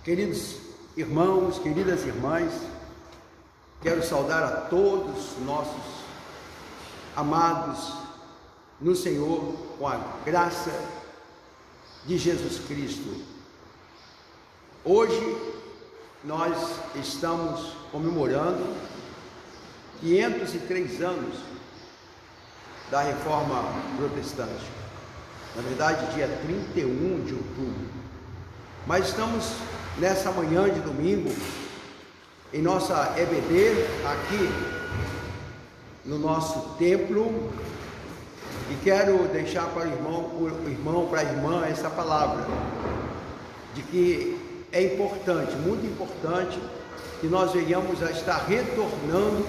Queridos irmãos, queridas irmãs, quero saudar a todos nossos amados no Senhor com a graça de Jesus Cristo. Hoje nós estamos comemorando 503 anos da Reforma Protestante. Na verdade, dia 31 de outubro. Mas estamos nessa manhã de domingo, em nossa EBD, aqui no nosso templo, e quero deixar para o irmão, para a irmã, essa palavra, de que é importante, muito importante, que nós venhamos a estar retornando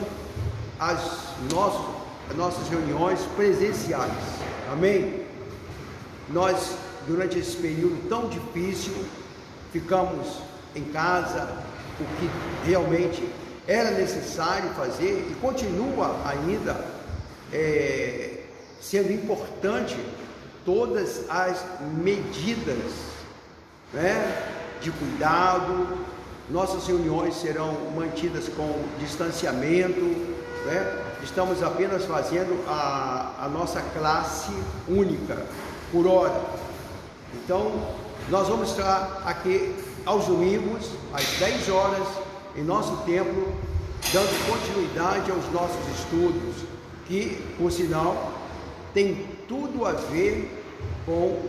às nossas reuniões presenciais, amém? Nós, durante esse período tão difícil, ficamos em casa, o que realmente era necessário fazer e continua ainda sendo importante todas as medidas, né, de cuidado. Nossas reuniões serão mantidas com distanciamento, né? Estamos apenas fazendo a nossa classe única por hora. Então, nós vamos estar aqui aos domingos, às 10 horas, em nosso templo, dando continuidade aos nossos estudos, que, por sinal, tem tudo a ver com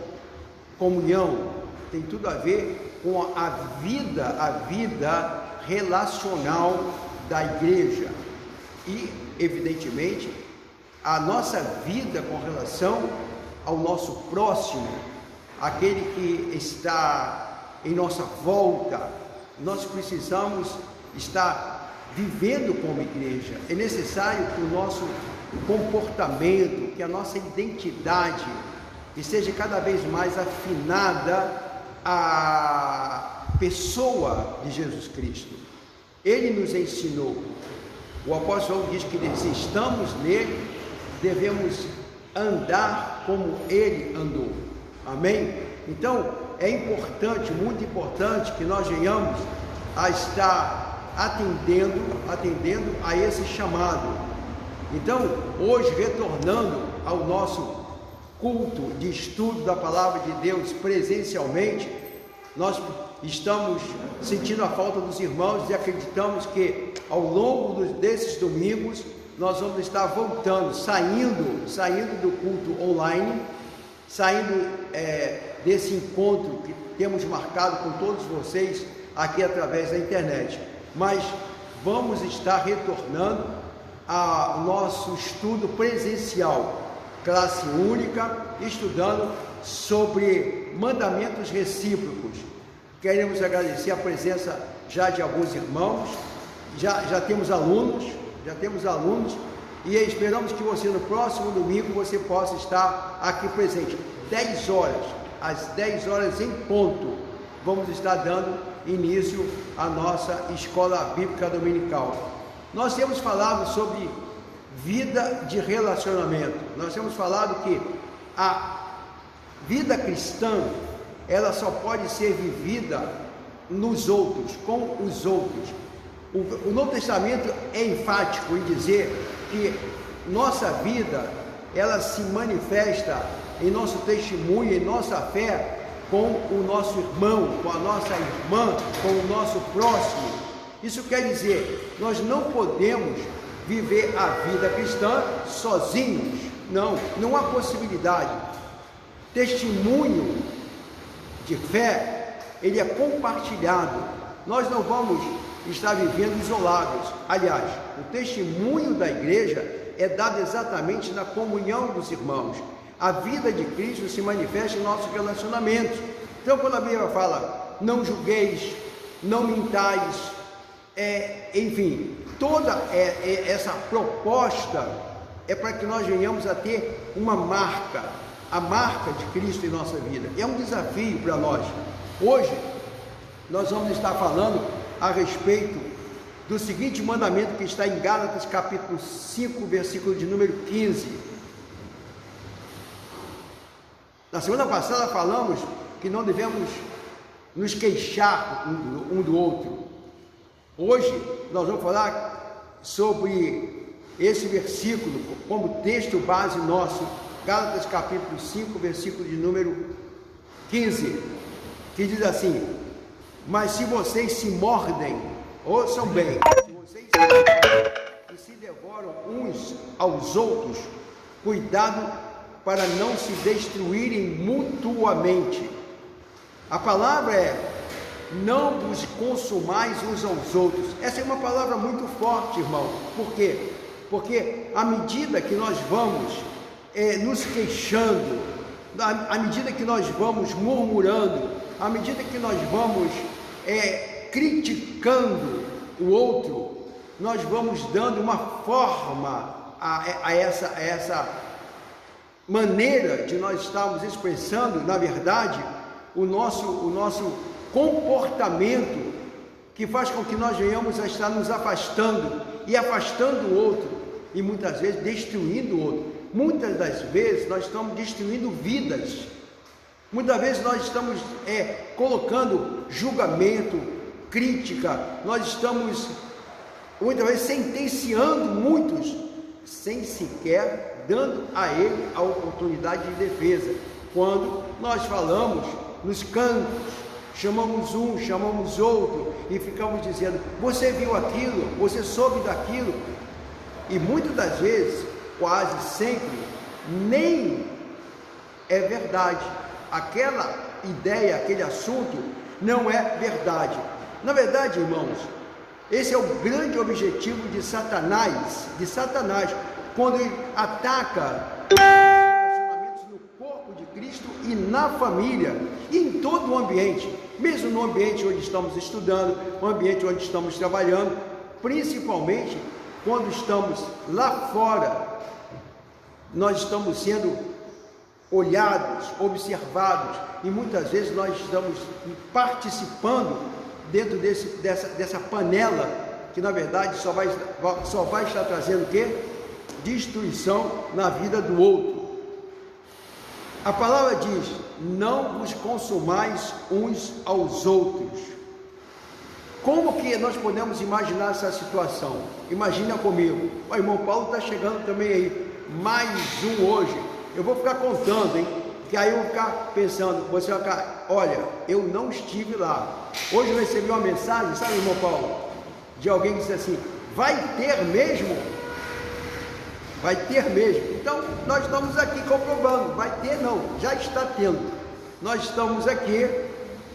comunhão, tem tudo a ver com a vida relacional da igreja e, evidentemente, a nossa vida com relação ao nosso próximo, aquele que está em nossa volta. Nós precisamos estar vivendo como igreja. É necessário que o nosso comportamento, que a nossa identidade esteja cada vez mais afinada à pessoa de Jesus Cristo. Ele nos ensinou. O apóstolo diz que se estamos nele, devemos andar como ele andou. Amém? Então, é importante, muito importante, que nós venhamos a estar atendendo a esse chamado. Então, hoje, retornando ao nosso culto de estudo da Palavra de Deus presencialmente, nós estamos sentindo a falta dos irmãos e acreditamos que ao longo desses domingos nós vamos estar voltando, saindo do culto online, saindo desse encontro que temos marcado com todos vocês aqui através da internet, mas vamos estar retornando ao nosso estudo presencial, classe única, estudando sobre mandamentos recíprocos. Queremos agradecer a presença já de alguns irmãos, já temos alunos, e esperamos que você no próximo domingo você possa estar aqui presente. 10 horas, às 10 horas em ponto, vamos estar dando início à nossa escola bíblica dominical. Nós temos falado sobre vida de relacionamento. Nós temos falado que a vida cristã, ela só pode ser vivida nos outros, com os outros. O Novo Testamento é enfático em dizer que nossa vida, ela se manifesta em nosso testemunho, em nossa fé, com o nosso irmão, com a nossa irmã, com o nosso próximo. Isso quer dizer, nós não podemos viver a vida cristã sozinhos. Não há possibilidade. Testemunho de fé, ele é compartilhado. Nós não vamos estar vivendo isolados. Aliás, o testemunho da igreja é dado exatamente na comunhão dos irmãos. A vida de Cristo se manifesta em nossos relacionamentos. Então, quando a Bíblia fala, não julgueis, não mintais, enfim, toda essa proposta é para que nós venhamos a ter uma marca, a marca de Cristo em nossa vida. É um desafio para nós. Hoje, nós vamos estar falando a respeito do seguinte mandamento que está em Gálatas capítulo 5, versículo de número 15. Na semana passada falamos que não devemos nos queixar um do outro. Hoje nós vamos falar sobre esse versículo como texto base nosso, Gálatas capítulo 5, versículo de número 15, que diz assim: mas se vocês se mordem, ouçam bem, se vocês se mordem e se devoram uns aos outros, cuidado para não se destruírem mutuamente. A palavra é: não vos consumais uns aos outros. Essa é uma palavra muito forte, irmão. Por quê? Porque à medida que nós vamos nos queixando, à medida que nós vamos murmurando, à medida que nós vamos criticando o outro, nós vamos dando uma forma a essa maneira de nós estarmos expressando, na verdade, o nosso comportamento, que faz com que nós venhamos a estar nos afastando e afastando o outro, e muitas vezes destruindo o outro. Muitas das vezes nós estamos destruindo vidas, muitas vezes nós estamos colocando julgamento, crítica, nós estamos muitas vezes sentenciando muitos, sem sequer dando a ele a oportunidade de defesa. Quando nós falamos nos cantos, chamamos um, chamamos outro e ficamos dizendo: você viu aquilo, você soube daquilo, e muitas das vezes, quase sempre, nem é verdade. Aquela ideia, aquele assunto não é verdade. Na verdade, irmãos, esse é o grande objetivo de Satanás, quando ele ataca relacionamentos no corpo de Cristo e na família, e em todo o ambiente, mesmo no ambiente onde estamos estudando, no ambiente onde estamos trabalhando, principalmente quando estamos lá fora, nós estamos sendo olhados, observados, e muitas vezes nós estamos participando dentro dessa panela, que na verdade só vai estar trazendo o quê? Destruição na vida do outro. A palavra diz: não vos consumais uns aos outros. Como que nós podemos imaginar essa situação? Imagina comigo: o irmão Paulo está chegando também aí, mais um hoje. Eu vou ficar contando, hein? Que aí eu vou ficar pensando, você vai ficar: olha, eu não estive lá. Hoje eu recebi uma mensagem, sabe, irmão Paulo, de alguém que disse assim: vai ter mesmo? Vai ter mesmo. Então nós estamos aqui comprovando: vai ter não, já está tendo. Nós estamos aqui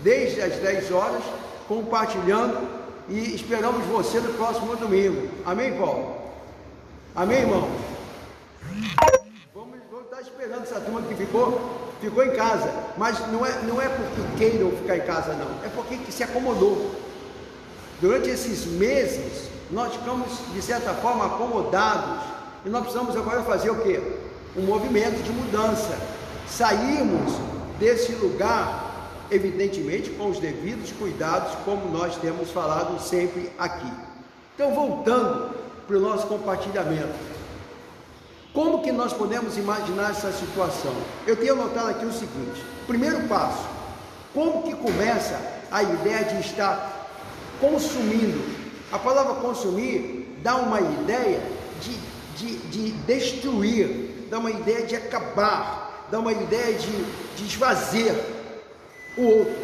desde as 10 horas compartilhando e esperamos você no próximo domingo. Amém, Paulo? Amém, irmão? Vamos estar esperando essa turma que ficou em casa, mas não é porque queiram ficar em casa, não, é porque se acomodou. Durante esses meses nós ficamos de certa forma acomodados, e nós precisamos agora fazer o quê? Um movimento de mudança, sairmos desse lugar, evidentemente com os devidos cuidados, como nós temos falado sempre aqui. Então, voltando para o nosso compartilhamento, como que nós podemos imaginar essa situação? Eu tenho anotado aqui o seguinte: primeiro passo, como que começa a ideia de estar consumindo? A palavra consumir dá uma ideia de destruir, dá uma ideia de acabar, dá uma ideia de desfazer o outro,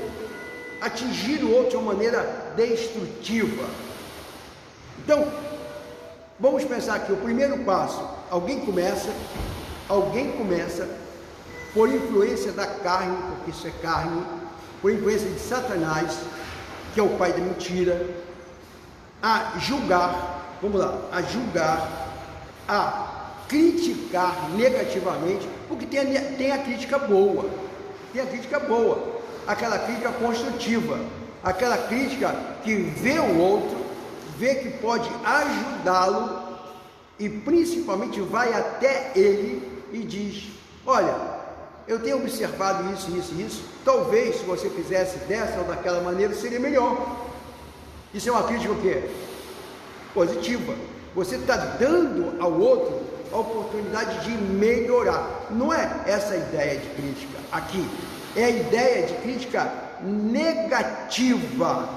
atingir o outro de uma maneira destrutiva. Então, vamos pensar aqui, o primeiro passo: alguém começa por influência da carne, porque isso é carne, por influência de Satanás, que é o pai da mentira, a julgar, a criticar negativamente, porque tem a crítica boa, aquela crítica construtiva, aquela crítica que vê o outro, vê que pode ajudá-lo, e principalmente vai até ele e diz: olha, eu tenho observado isso, talvez se você fizesse dessa ou daquela maneira seria melhor. Isso é uma crítica o quê? Positiva. Você está dando ao outro a oportunidade de melhorar. Não é essa a ideia de crítica aqui, é a ideia de crítica negativa.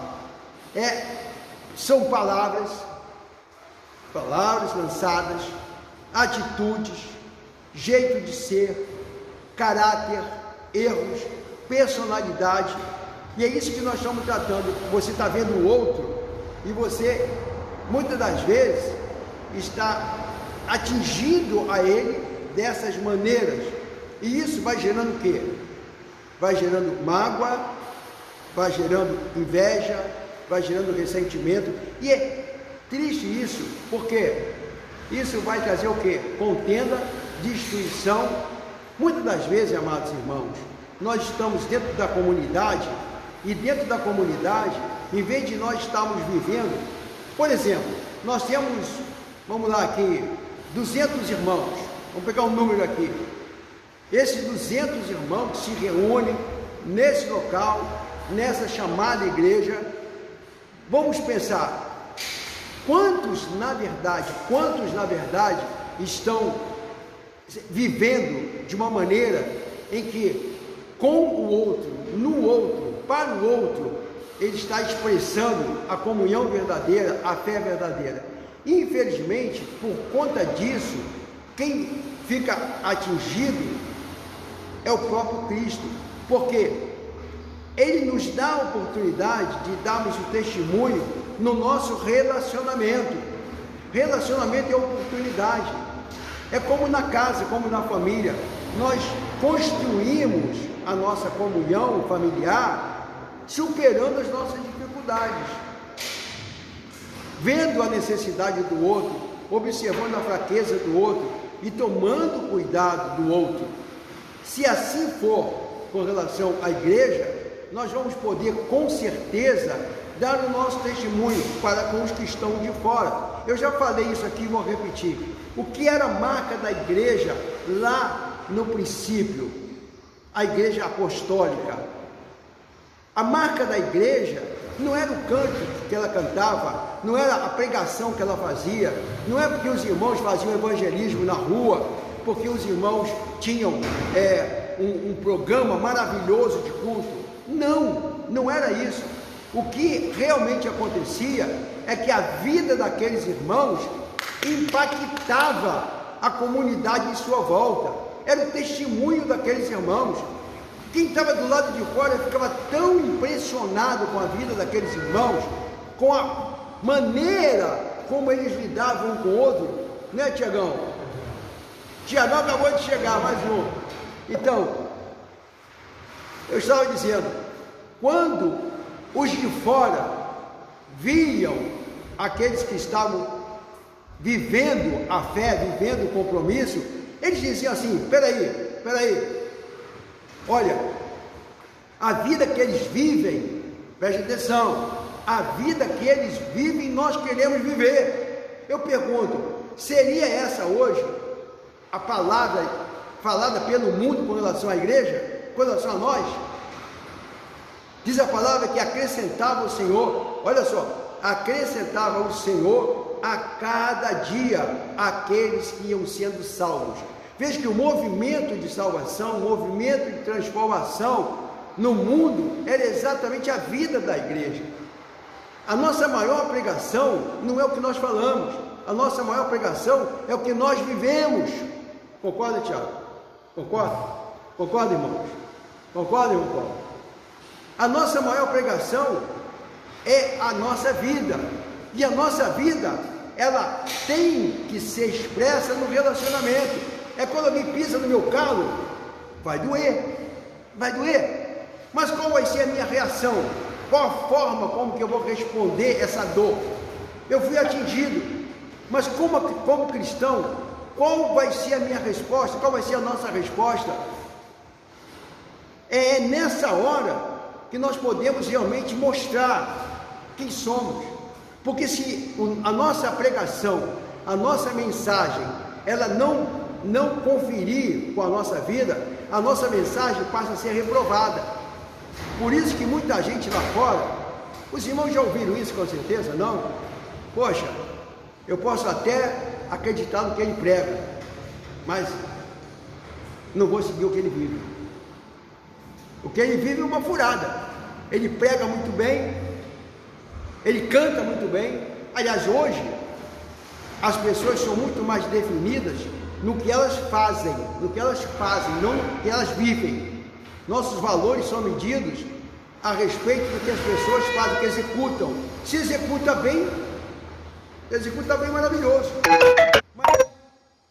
São palavras lançadas, atitudes, jeito de ser, caráter, erros, personalidade, e é isso que nós estamos tratando. Você está vendo o outro e você, muitas das vezes, está atingindo a ele dessas maneiras, e isso vai gerando o quê? Vai gerando mágoa, vai gerando inveja, vai gerando ressentimento, e é triste isso, porque isso vai trazer o quê? Contenda, destruição. Muitas das vezes, amados irmãos, nós estamos dentro da comunidade, e dentro da comunidade, em vez de nós estarmos vivendo, por exemplo, nós temos, vamos lá aqui, 200 irmãos, vamos pegar um número aqui, esses 200 irmãos que se reúnem nesse local, nessa chamada igreja, vamos pensar, quantos na verdade estão vivendo de uma maneira em que com o outro, no outro, para o outro, ele está expressando a comunhão verdadeira, a fé verdadeira. Infelizmente, por conta disso, quem fica atingido é o próprio Cristo, porque Ele nos dá a oportunidade de darmos o testemunho no nosso relacionamento. Relacionamento é oportunidade. É como na casa, como na família. Nós construímos a nossa comunhão familiar superando as nossas dificuldades, vendo a necessidade do outro, observando a fraqueza do outro e tomando cuidado do outro. Se assim for com relação à igreja, nós vamos poder com certeza dar o nosso testemunho para com os que estão de fora. Eu já falei isso aqui e vou repetir. O que era a marca da igreja lá no princípio? A igreja apostólica. A marca da igreja não era o canto que ela cantava, não era a pregação que ela fazia, não é porque os irmãos faziam evangelismo na rua, porque os irmãos tinham um programa maravilhoso de culto. Não era isso. O que realmente acontecia é que a vida daqueles irmãos impactava a comunidade em sua volta. Era o testemunho daqueles irmãos. Quem estava do lado de fora ficava tão impressionado com a vida daqueles irmãos, com a maneira como eles lidavam um com o outro, né, Tiagão? Tiagão acabou de chegar, mais um. Então, eu estava dizendo, quando os de fora viam aqueles que estavam vivendo a fé, vivendo o compromisso, eles diziam assim: peraí, olha, a vida que eles vivem, preste atenção, a vida que eles vivem nós queremos viver. Eu pergunto, seria essa hoje a palavra falada pelo mundo com relação à igreja, com relação a nós? Diz a palavra que acrescentava o Senhor, olha só, acrescentava o Senhor a cada dia aqueles que iam sendo salvos. Veja que o movimento de salvação, o movimento de transformação no mundo era exatamente a vida da igreja. A nossa maior pregação não é o que nós falamos, a nossa maior pregação é o que nós vivemos. Concorda, Tiago? Concorda? Concorda, irmãos? Concorda, irmão Paulo? A nossa maior pregação é a nossa vida, e a nossa vida, ela tem que ser expressa no relacionamento. É quando alguém pisa no meu calo, vai doer, mas qual vai ser a minha reação? Qual a forma como que eu vou responder essa dor? Eu fui atingido, mas como cristão, qual vai ser a minha resposta? Qual vai ser a nossa resposta? É nessa hora que nós podemos realmente mostrar quem somos, porque se a nossa pregação, a nossa mensagem, ela não conferir com a nossa vida, a nossa mensagem passa a ser reprovada. Por isso que muita gente lá fora, os irmãos já ouviram isso com certeza, não? Poxa, eu posso até acreditar no que ele prega, mas não vou seguir o que ele vive. O que ele vive é uma furada. ele prega muito bem, ele canta muito bem. Aliás, hoje as pessoas são muito mais definidas no que elas fazem, não no que elas vivem. Nossos valores são medidos a respeito do que as pessoas fazem, que executam. Se executa bem, maravilhoso. Mas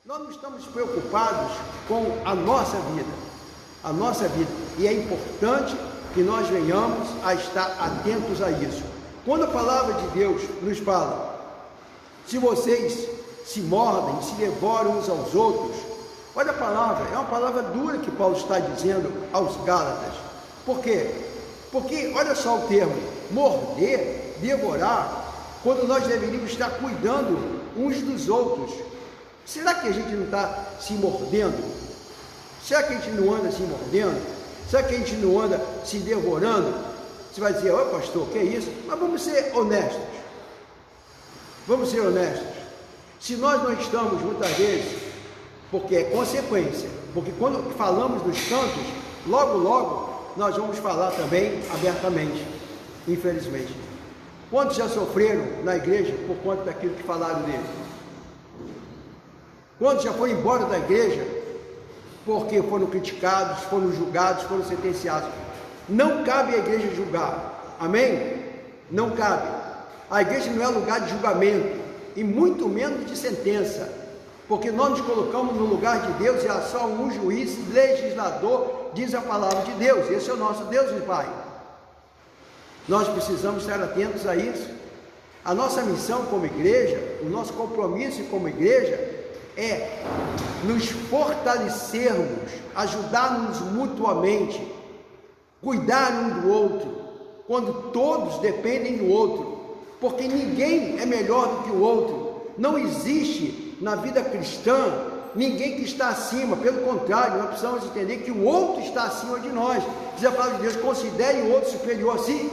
nós não estamos preocupados com a nossa vida. E é importante que nós venhamos a estar atentos a isso. Quando a palavra de Deus nos fala, se vocês se mordem, se devoram uns aos outros, olha a palavra, é uma palavra dura que Paulo está dizendo aos Gálatas. Por quê? Porque, olha só o termo, morder, devorar, quando nós deveríamos estar cuidando uns dos outros. Será que a gente não está se mordendo? Será que a gente não anda se mordendo? Será que a gente não anda se devorando? Você vai dizer, ó pastor, que é isso? Mas vamos ser honestos. Se nós não estamos, muitas vezes, porque é consequência, porque quando falamos dos cantos, logo, nós vamos falar também abertamente, infelizmente. Quantos já sofreram na igreja por conta daquilo que falaram dele? Quantos já foram embora da igreja porque foram criticados, foram julgados, foram sentenciados? Não cabe à igreja julgar, amém? Não cabe. A igreja não é lugar de julgamento, e muito menos de sentença, porque nós nos colocamos no lugar de Deus, e há só um juiz, legislador, diz a palavra de Deus. Esse é o nosso Deus e Pai. Nós precisamos estar atentos a isso. A nossa missão como igreja, o nosso compromisso como igreja, é nos fortalecermos, ajudarmos mutuamente, cuidar um do outro, quando todos dependem do outro, porque ninguém é melhor do que o outro. Não existe na vida cristã ninguém que está acima, pelo contrário, nós precisamos entender que o outro está acima de nós. Diz a palavra de Deus, considere o outro superior a si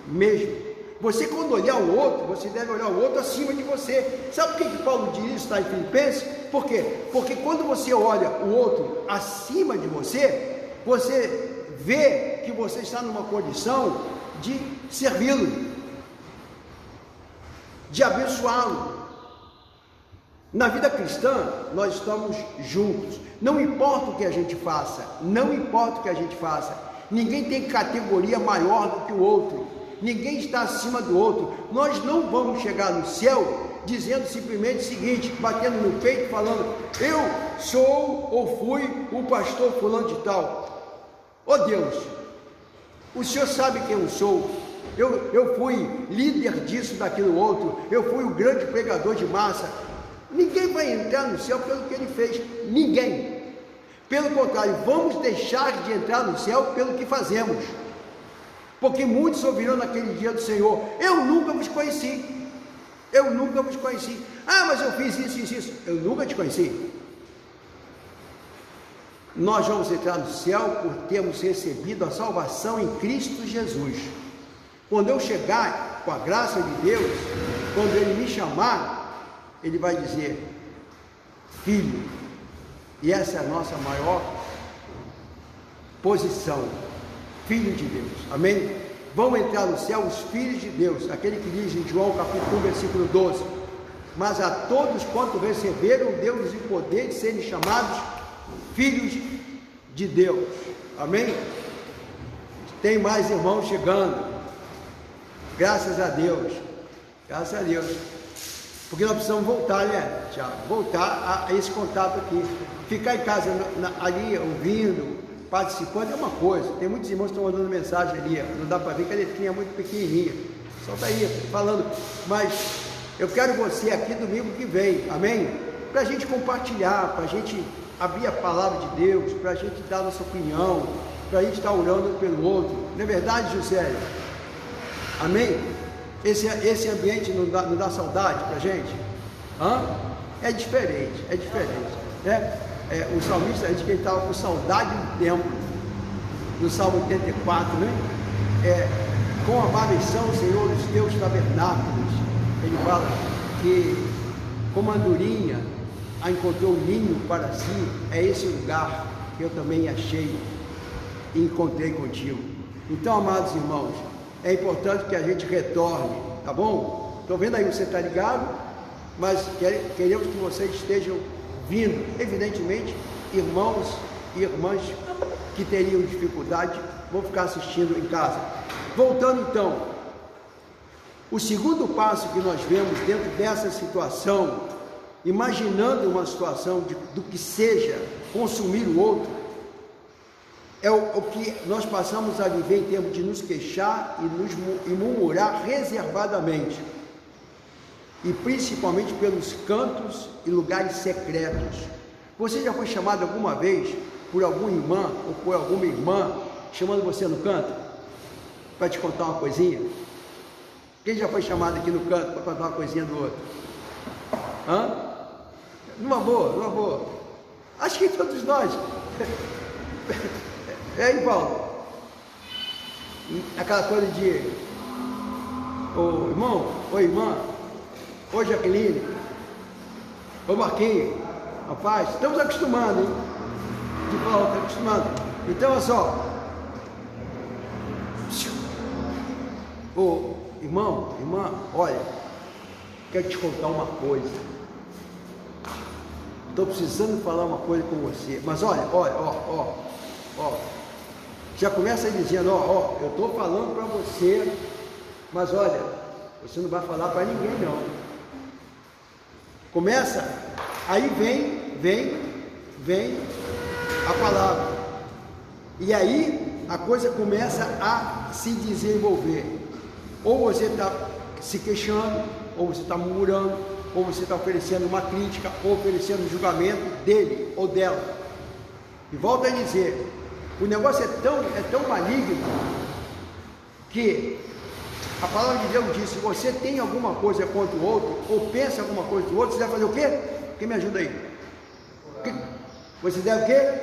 mesmo. Você, quando olhar o outro, você deve olhar o outro acima de você. Sabe por que Paulo diz isso, está em Filipenses? Por quê? Porque quando você olha o outro acima de você, você vê que você está numa condição de servi-lo, de abençoá-lo. Na vida cristã, nós estamos juntos. Não importa o que a gente faça, ninguém tem categoria maior do que o outro, ninguém está acima do outro. Nós não vamos chegar no céu dizendo simplesmente o seguinte, batendo no peito, falando, eu sou ou fui o pastor fulano de tal. Oh Deus, o Senhor sabe quem eu sou. Eu fui líder disso, daquilo outro, eu fui o grande pregador de massa. Ninguém vai entrar no céu pelo que ele fez, ninguém. Pelo contrário, vamos deixar de entrar no céu pelo que fazemos, porque muitos ouvirão naquele dia do Senhor, eu nunca vos conheci. Ah, mas eu fiz isso, eu nunca te conheci. Nós vamos entrar no céu por termos recebido a salvação em Cristo Jesus. Quando eu chegar com a graça de Deus, quando Ele me chamar, Ele vai dizer, filho, e essa é a nossa maior posição, filho de Deus, amém? Vão entrar no céu os filhos de Deus, aquele que diz em João capítulo 1, versículo 12, mas a todos quanto receberam, deu-lhes o poder de serem chamados filhos de Deus, amém? Tem mais irmãos chegando, graças a Deus, porque nós precisamos voltar, né, Tiago? Voltar a esse contato aqui. Ficar em casa ali ouvindo, participando é uma coisa. Tem muitos irmãos que estão mandando mensagem ali, não dá para ver que a letrinha é muito pequenininha. Só está aí falando, mas eu quero você aqui domingo que vem, amém? Para a gente compartilhar, para a gente abrir a palavra de Deus, para a gente dar a nossa opinião, para a gente estar orando um pelo outro. Não é verdade, José? Amém? Esse ambiente não dá saudade para a gente? É diferente, né? O salmista diz que ele estava com saudade do templo, no Salmo 84, né? Com amadureção, Senhor, os teus tabernáculos. Ele fala que como a andorinha encontrou um ninho para si, é esse lugar que eu também achei e encontrei contigo. Então, amados irmãos, é importante que a gente retorne, tá bom? Estou vendo aí, você está ligado, mas queremos que vocês estejam vindo. Evidentemente, irmãos e irmãs que teriam dificuldade vão ficar assistindo em casa. Voltando então, o segundo passo que nós vemos dentro dessa situação, imaginando uma situação do que seja consumir o outro, é o que nós passamos a viver em termos de nos queixar e murmurar reservadamente, e principalmente pelos cantos e lugares secretos. Você já foi chamado alguma vez por alguma irmã ou por alguma irmã chamando você no canto para te contar uma coisinha? Quem já foi chamado aqui no canto para contar uma coisinha do outro? Hã? Numa boa. Acho que todos nós. É aí, Paulo? Aquela coisa de: ô irmão, ô irmã, ô Jaqueline, ô Marquinhos, rapaz, estamos acostumando, hein? De volta, acostumando. Então, olha só. Ô irmão, irmã, olha, quero te contar uma coisa. Estou precisando falar uma coisa com você. Mas olha, já começa dizendo: ó, eu estou falando para você, mas olha, você não vai falar para ninguém não. Começa, aí vem a palavra, e aí a coisa começa a se desenvolver. Ou você está se queixando, ou você está murmurando, ou você está oferecendo uma crítica, ou oferecendo um julgamento dele ou dela. E volto a dizer, o negócio é tão maligno que a palavra de Deus diz: se você tem alguma coisa contra o outro, ou pensa alguma coisa do outro, você deve fazer o quê? Quem me ajuda aí? Você deve o quê?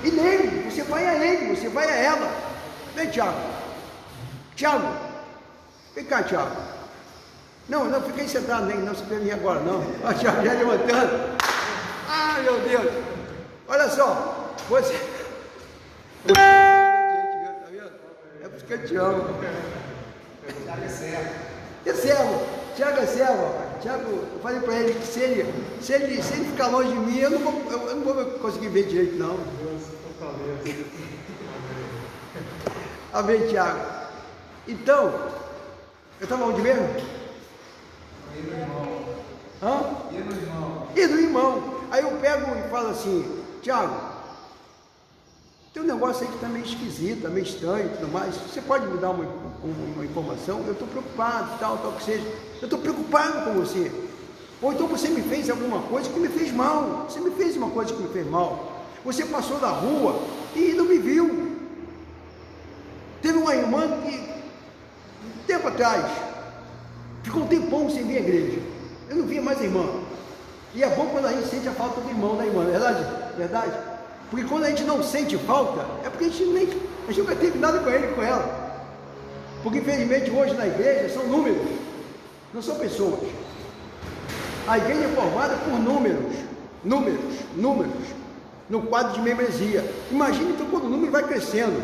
E nele, você vai a ele, você vai a ela. Vem, Tiago, vem cá, Tiago. Não, fiquei sentado, nem não se permite agora, não. Ó, Tiago já levantando. Ah, meu Deus. Olha só, você... Tá vendo? É por isso que eu te amo. Tiago é servo. É servo. Tiago é servo. Tiago, eu falei para ele que se ele ficar longe de mim, eu não vou conseguir ver direito, não. Amém, Tiago. Então, eu estava onde mesmo? E do irmão. Hã? E do irmão. Aí eu pego e falo assim: Tiago, tem um negócio aí que está meio esquisito, está meio estranho e tudo mais. Você pode me dar uma informação? Eu estou preocupado, tal que seja. Eu estou preocupado com você. Ou então você me fez alguma coisa que me fez mal. Você me fez uma coisa que me fez mal. Você passou da rua e não me viu. Teve uma irmã que, um tempo atrás, ficou um tempão sem vir à igreja. Eu não via mais a irmã. E é bom quando a gente sente a falta do irmão, da irmã, não é verdade? Verdade? Porque quando a gente não sente falta, é porque a gente nunca teve nada com ele e com ela. Porque infelizmente hoje na igreja são números, não são pessoas. A igreja é formada por números, no quadro de membresia. Imagine então quando o número vai crescendo.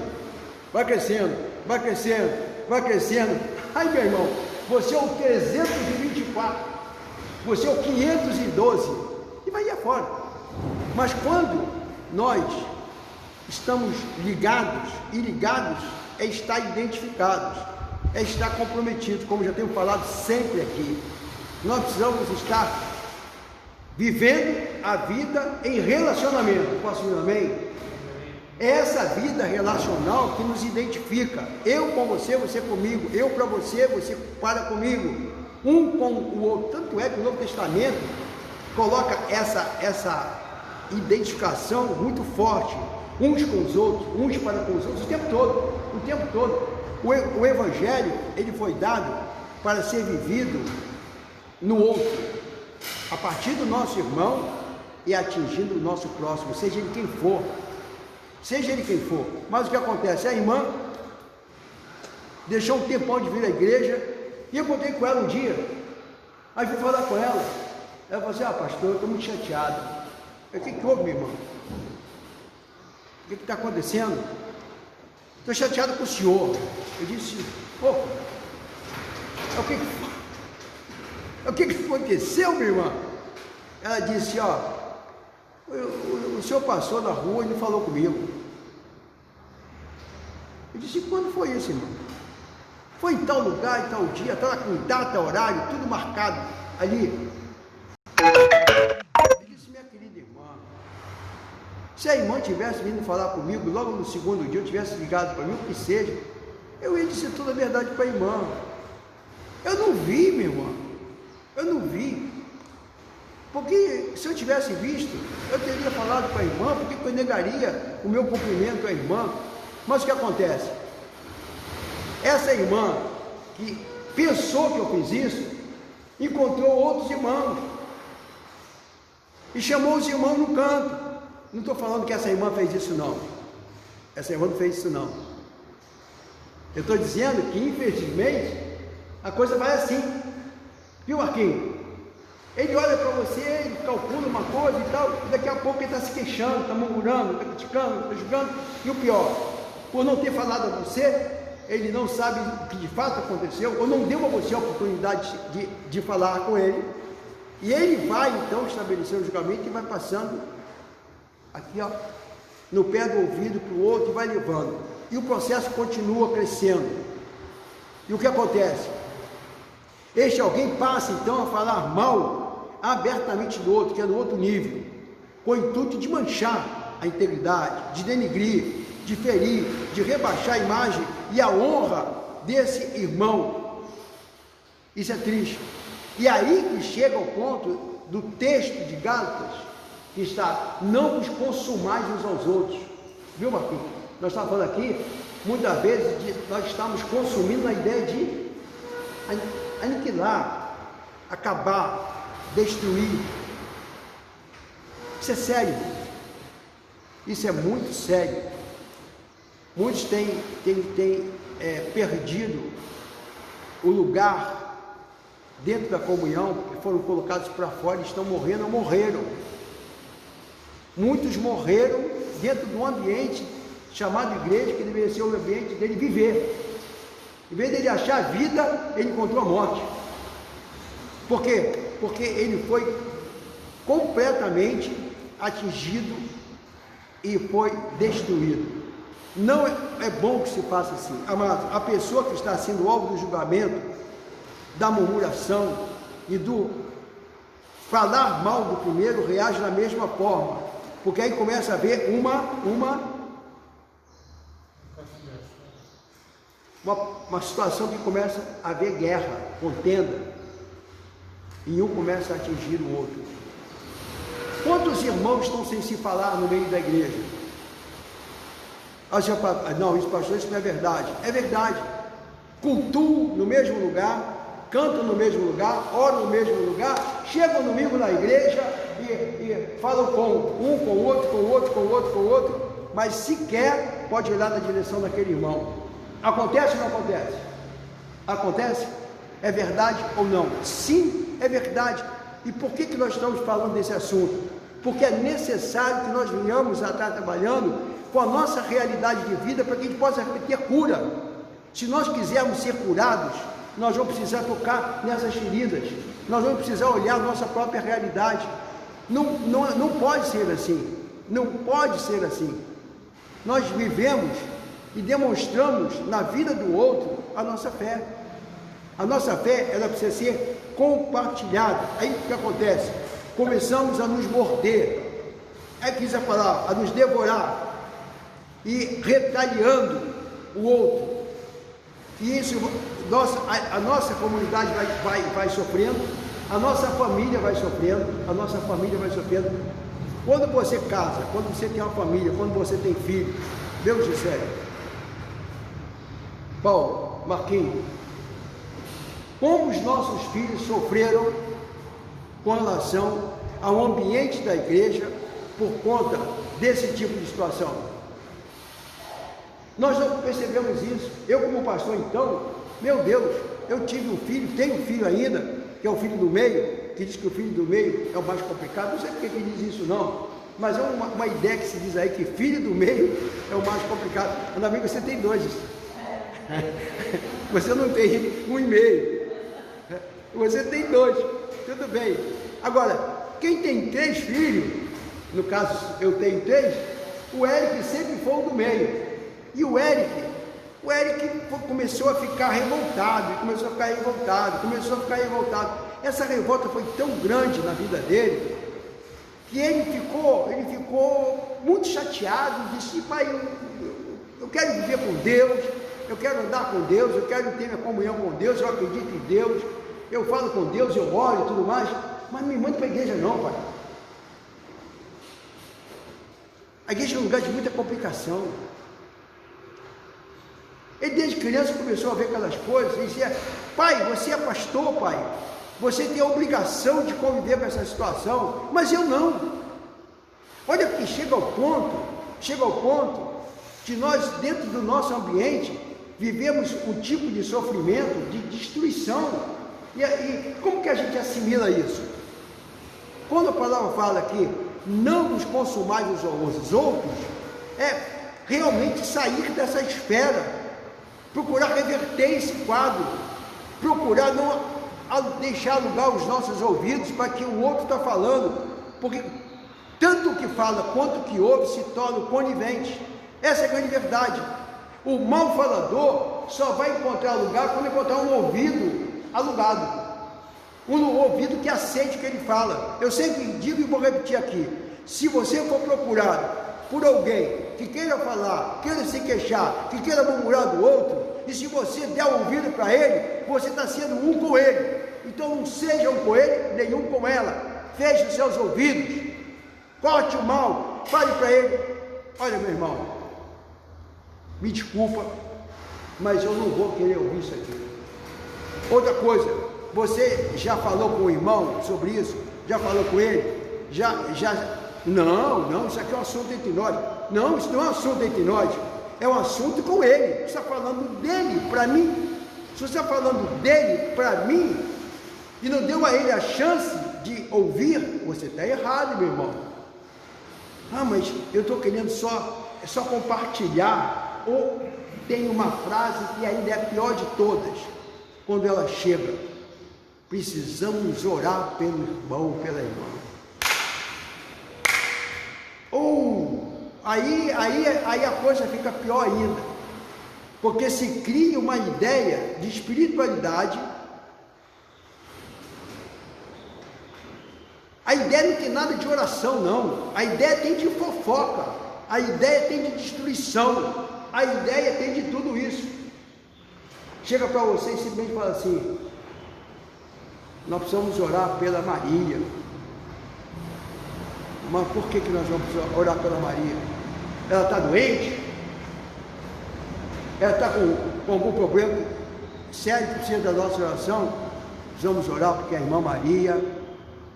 Ai, meu irmão, você é o 324, você é o 512, e vai afora. Mas quando nós estamos ligados, e ligados é estar identificados, é estar comprometidos, como já tenho falado sempre aqui. Nós precisamos estar vivendo a vida em relacionamento. Posso dizer amém? É essa vida relacional que nos identifica. Eu com você, você comigo. Eu para você, você para comigo. Um com o outro. Tanto é que o Novo Testamento coloca essa identificação muito forte. Uns com os outros, uns para com os outros, o tempo todo. O Evangelho, ele foi dado para ser vivido no outro, a partir do nosso irmão e atingindo o nosso próximo, seja ele quem for. Mas o que acontece? A irmã deixou um tempão de vir à igreja, e eu encontrei com ela um dia. Aí fui falar com ela. Ela falou assim: pastor, eu estou muito chateado. O que houve, minha irmã? O que está acontecendo? estou chateado com o senhor. Eu disse, opa, o que aconteceu, minha irmã? Ela disse, ó, o senhor passou na rua e não falou comigo. Eu disse, quando foi isso, irmão? Foi em tal lugar, em tal dia, estava com data, horário, tudo marcado ali. Eu disse, minha querida irmã, se a irmã tivesse vindo falar comigo, logo no segundo dia, eu tivesse ligado para mim, o que seja, eu ia dizer toda a verdade para a irmã. Eu não vi, minha irmã, eu não vi. Porque se eu tivesse visto, eu teria falado para a irmã, porque eu negaria o meu cumprimento à irmã. Mas o que acontece? Essa irmã que pensou que eu fiz isso, encontrou outros irmãos e chamou os irmãos no canto. Não estou falando que essa irmã fez isso não. Essa irmã não fez isso não. Eu estou dizendo que infelizmente a coisa vai assim. Viu, Marquinhos? Ele olha para você, ele calcula uma coisa e tal, e daqui a pouco ele está se queixando, está murmurando, está criticando, está julgando, e o pior, por não ter falado a você, ele não sabe o que de fato aconteceu, ou não deu a você a oportunidade de falar com ele, e ele vai então estabelecer o julgamento e vai passando aqui, ó, no pé do ouvido para o outro e vai levando, e o processo continua crescendo. E o que acontece? Este alguém passa então a falar mal abertamente do outro, que é no outro nível, com o intuito de manchar a integridade, de denegrir, de ferir, de rebaixar a imagem e a honra desse irmão. Isso é triste. E aí que chega ao ponto do texto de Gálatas, que está, não vos consumais uns aos outros. Viu, Marquinhos? Nós estamos falando aqui, muitas vezes, nós estamos consumindo a ideia de aniquilar, acabar, destruir. Isso é sério. Isso é muito sério. Muitos têm perdido o lugar dentro da comunhão, que foram colocados para fora e estão morrendo ou morreram. Muitos morreram dentro de um ambiente chamado igreja, que deveria ser o ambiente dele viver. Em vez dele achar a vida, ele encontrou a morte. Por quê? Porque ele foi completamente atingido e foi destruído. Não é bom que se faça assim. Amado, a pessoa que está sendo alvo do julgamento, da murmuração e do falar mal do primeiro, reage da mesma forma. Porque aí começa a haver uma situação que começa a haver guerra, contenda, e um começa a atingir o outro. Quantos irmãos estão sem se falar no meio da igreja? Não, isso, pastor, isso não é verdade. É verdade. Cultuam no mesmo lugar, cantam no mesmo lugar, oram no mesmo lugar, chegam no domingo na igreja e falam com o outro, mas sequer pode olhar na direção daquele irmão. Acontece ou não acontece? Acontece? É verdade ou não? Sim, é verdade. E por que nós estamos falando desse assunto? Porque é necessário que nós venhamos a estar trabalhando com a nossa realidade de vida para que a gente possa ter cura. Se nós quisermos ser curados, nós vamos precisar tocar nessas feridas, nós vamos precisar olhar a nossa própria realidade. Não pode ser assim, não pode ser assim. Nós vivemos e demonstramos na vida do outro a nossa fé. A nossa fé, ela precisa ser compartilhada. Aí o que acontece? Começamos a nos morder, aí quis a palavra, a nos devorar, e retaliando o outro. E isso, a nossa comunidade vai sofrendo, a nossa família vai sofrendo, Quando você casa, quando você tem uma família, quando você tem filho, Deus do céu, Paulo, Marquinhos, como os nossos filhos sofreram com relação ao ambiente da igreja por conta desse tipo de situação. Nós não percebemos isso. Eu, como pastor, então, meu Deus, eu tive um filho, tenho um filho ainda, que é o filho do meio, que diz que o filho do meio é o mais complicado. Não sei porque que diz isso não, mas é uma ideia que se diz aí que filho do meio é o mais complicado. Ainda bem que você tem 2. Você não tem 1,5. Você tem 2. Tudo bem. Agora, quem tem 3 filhos, no caso eu tenho 3, o Eric sempre foi o do meio. E o Eric começou a ficar revoltado, começou a ficar revoltado. Essa revolta foi tão grande na vida dele, que ele ficou muito chateado, disse: pai, eu quero viver com Deus, eu quero andar com Deus, eu quero ter minha comunhão com Deus, eu acredito em Deus, eu falo com Deus, eu oro e tudo mais, mas não me manda para a igreja não, pai. A igreja é um lugar de muita complicação. Ele desde criança começou a ver aquelas coisas e dizia: pai, você é pastor, pai, você tem a obrigação de conviver com essa situação, mas eu não. Olha que chega ao ponto de nós, dentro do nosso ambiente, vivemos um tipo de sofrimento, de destruição. E como que a gente assimila isso? Quando a palavra fala que não nos consumais os outros, é realmente sair dessa esfera, procurar reverter esse quadro, procurar não deixar alugar os nossos ouvidos para que o outro está falando, porque tanto o que fala quanto o que ouve se torna conivente. Essa é a grande verdade. O mal falador só vai encontrar lugar quando encontrar um ouvido alugado, um ouvido que aceite o que ele fala. Eu sempre digo e vou repetir aqui: se você for procurado por alguém que queira falar, queira se queixar, que queira murmurar do outro, e se você der ouvido para ele, você está sendo um com ele. Então não seja um com ele, nenhum com ela. Feche os seus ouvidos, corte o mal, fale para ele: olha, meu irmão, me desculpa, mas eu não vou querer ouvir isso aqui. Outra coisa, você já falou com o irmão sobre isso? Já falou com ele? Não, isso aqui é um assunto entre nós. Não, isso não é um assunto entre nós, é um assunto com ele. Você está falando dele para mim. Se você está falando dele para mim e não deu a ele a chance de ouvir, você está errado, meu irmão. Ah, mas eu estou querendo só compartilhar. Ou tem uma frase que ainda é a pior de todas, quando ela chega: precisamos orar pelo irmão, pela irmã. Aí a coisa fica pior ainda, porque se cria uma ideia de espiritualidade. A ideia não tem nada de oração, não. A ideia tem de fofoca, a ideia tem de destruição, a ideia tem de tudo isso. Chega para você e simplesmente fala assim: nós precisamos orar pela Maria. Mas por que nós vamos orar pela Maria? Ela está doente? Ela está com algum problema sério que precisa da nossa oração? Precisamos orar porque a irmã Maria,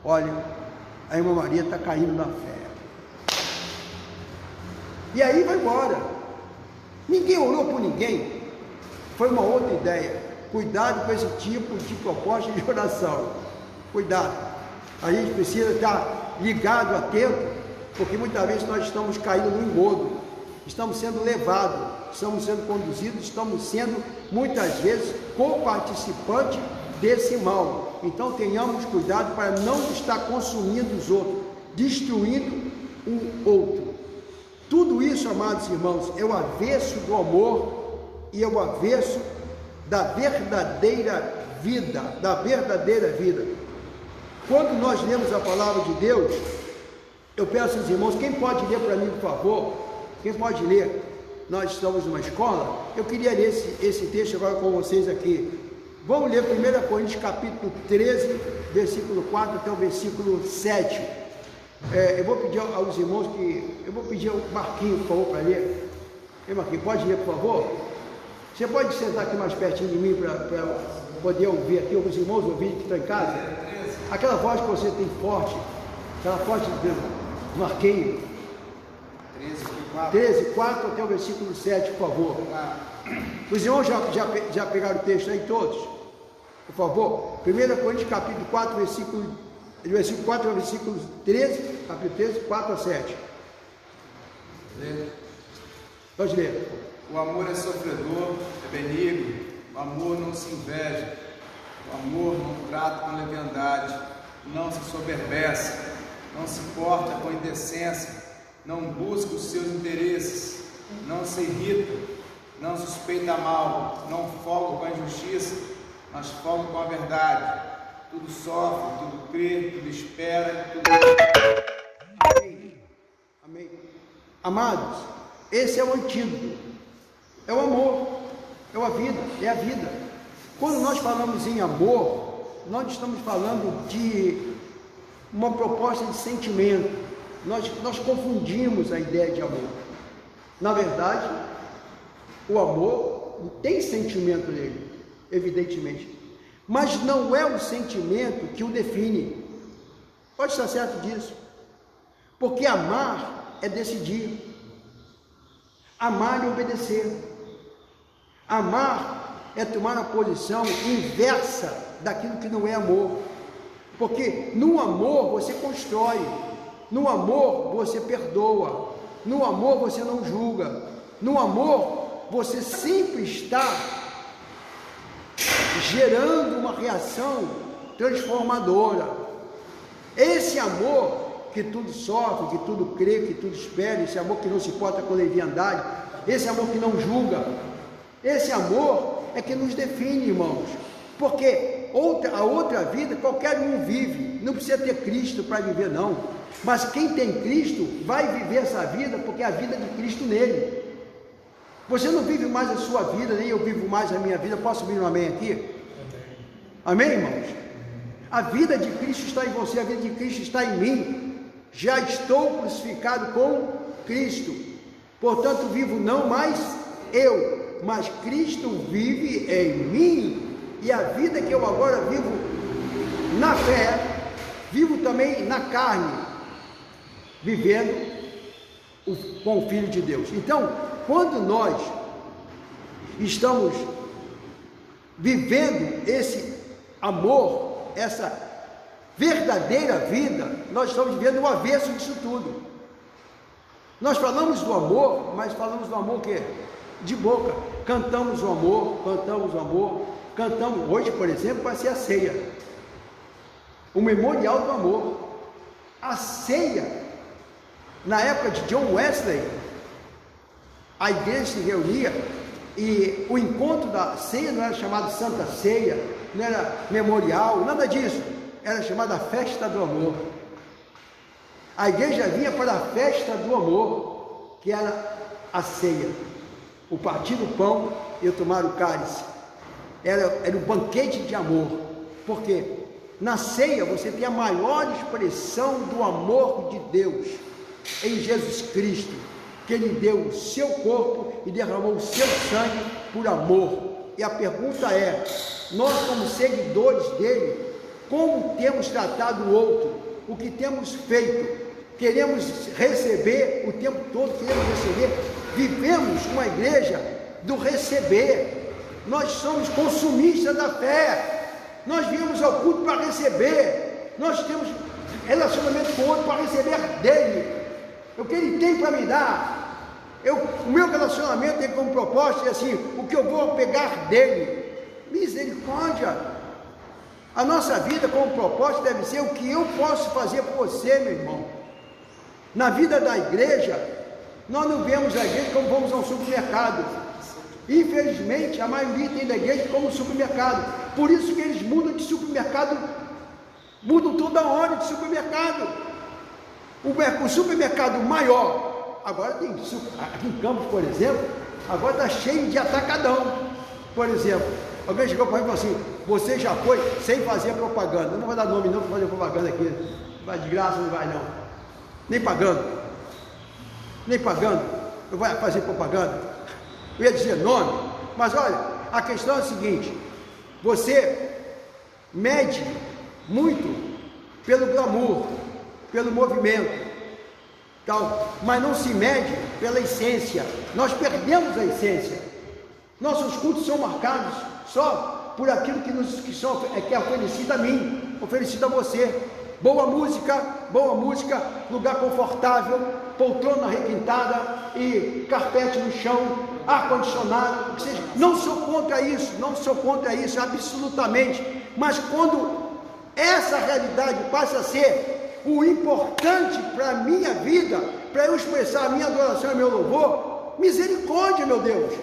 olha, a irmã Maria está caindo na fé. E aí vai embora. Ninguém orou por ninguém. Foi uma outra ideia. Cuidado com esse tipo de proposta de oração. Cuidado. A gente precisa estar ligado, atento, porque muitas vezes nós estamos caindo no engodo, estamos sendo levados, estamos sendo conduzidos, estamos sendo muitas vezes co-participantes desse mal. Então tenhamos cuidado para não estar consumindo os outros, destruindo o outro. Tudo isso, amados irmãos, é o avesso do amor e é o avesso da verdadeira vida, Quando nós lemos a palavra de Deus, eu peço aos irmãos: quem pode ler para mim, por favor? Quem pode ler? Nós estamos numa escola, eu queria ler esse texto agora com vocês aqui. Vamos ler 1 Coríntios capítulo 13, versículo 4 até o versículo 7. Eu vou pedir aos irmãos eu vou pedir ao Marquinhos, por favor, para ler. Ei, Marquinhos, pode ler, por favor? Você pode sentar aqui mais pertinho de mim para poder ouvir aqui, os irmãos ouvirem que estão em casa? Aquela voz que você tem forte, aquela forte do Marquinhos. 13, 4 até o versículo 7, por favor. Os irmãos já pegaram o texto aí todos? Por favor. 1 Coríntios capítulo 4, versículo 4 ao versículo 13 capítulo 13, 4 a 7. Pode ler. O amor é sofredor, é benigno, o amor não se inveja, o amor não trata com leviandade, não se soberbece, não se porta com indecência, não busca os seus interesses, não se irrita, não suspeita mal, não folga com a injustiça, mas folga com a verdade. Tudo sofre, tudo crê, tudo espera, tudo... Amém. Amém. Amados, esse é o antídoto, é o amor, é a vida, é a vida. Quando nós falamos em amor, nós estamos falando de uma proposta de sentimento. Nós confundimos a ideia de amor. Na verdade, o amor tem sentimento nele, evidentemente, mas não é o sentimento que o define. Pode estar certo disso, porque amar é decidir, amar é obedecer, amar é tomar a posição inversa daquilo que não é amor, porque no amor você constrói, no amor você perdoa, no amor você não julga, no amor você sempre está gerando uma reação transformadora. Esse amor que tudo sofre, que tudo crê, que tudo espera, esse amor que não se porta com leviandade, esse amor que não julga, esse amor é que nos define, irmãos, porque a outra vida qualquer um vive, não precisa ter Cristo para viver não, mas quem tem Cristo vai viver essa vida, porque é a vida de Cristo nele. Você não vive mais a sua vida, nem eu vivo mais a minha vida. Posso ouvir um amém aqui? Amém, irmãos? A vida de Cristo está em você, a vida de Cristo está em mim. Já estou crucificado com Cristo, portanto vivo não mais eu, mas Cristo vive em mim, e a vida que eu agora vivo na fé, vivo também na carne, vivendo com o Filho de Deus. Então, quando nós estamos vivendo esse amor, essa verdadeira vida, nós estamos vivendo o avesso disso tudo. Nós falamos do amor, mas falamos do amor o quê? De boca. Cantamos o amor, cantamos o amor, cantamos. Hoje, por exemplo, vai ser a ceia, o memorial do amor. A ceia, na época de John Wesley, a igreja se reunia e o encontro da ceia não era chamado Santa Ceia, não era memorial, nada disso, era chamada Festa do Amor. A igreja vinha para a festa do amor, que era a ceia, o partir do pão e o tomar o cálice, era o banquete de amor, porque na ceia você tem a maior expressão do amor de Deus em Jesus Cristo, que Ele deu o seu corpo e derramou o seu sangue por amor. E a pergunta é, nós como seguidores dele, como temos tratado o outro? O que temos feito? Queremos receber o tempo todo, queremos receber. Vivemos uma igreja do receber. Nós somos consumistas da fé. Nós viemos ao culto para receber. Nós temos relacionamento com o outro para receber dele. O que ele tem para me dar. O meu relacionamento tem como proposta assim, o que eu vou pegar dele. Misericórdia. A nossa vida como proposta deve ser o que eu posso fazer por você, meu irmão. Na vida da igreja, nós não vemos a igreja como vamos a um supermercado. Infelizmente, a maioria tem da igreja como supermercado. Por isso que eles mudam de supermercado, mudam toda hora de supermercado. O supermercado maior, agora tem, aqui em Campos, por exemplo, agora está cheio de atacadão. Por exemplo, alguém chegou para mim e falou assim, você já foi sem fazer propaganda. Eu não vou dar nome não para fazer propaganda aqui, vai de graça, não vai não, nem pagando, eu vou fazer propaganda, eu ia dizer nome, mas olha, a questão é a seguinte, você mede muito pelo glamour, pelo movimento, tal, mas não se mede pela essência. Nós perdemos a essência. Nossos cultos são marcados só por aquilo que é oferecido a mim, oferecido a você. boa música, lugar confortável, poltrona requintada e carpete no chão, ar-condicionado, o que seja. Não sou contra isso, absolutamente. Mas quando essa realidade passa a ser o importante para a minha vida, para eu expressar a minha adoração e meu louvor, misericórdia, meu Deus.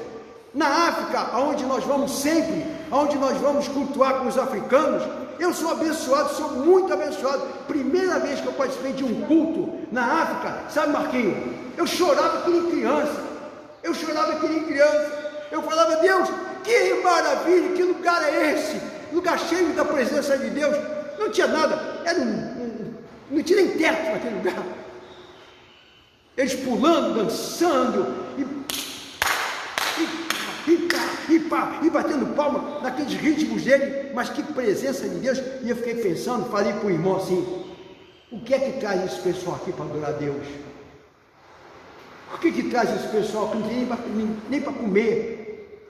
Na África, aonde nós vamos sempre, aonde nós vamos cultuar com os africanos, eu sou abençoado, sou muito abençoado. Primeira vez que eu participei de um culto na África, sabe, Marquinhos? Eu chorava que nem criança. Eu falava, Deus, que maravilha, que lugar é esse? Lugar cheio da presença de Deus. Não tinha nada, não tinha nem teto naquele lugar. Eles pulando, dançando e batendo palma naqueles ritmos dele, mas que presença de Deus. E eu fiquei pensando, falei para o irmão assim, o que é que traz esse pessoal aqui para adorar a Deus? O que traz esse pessoal que não tem nem para comer?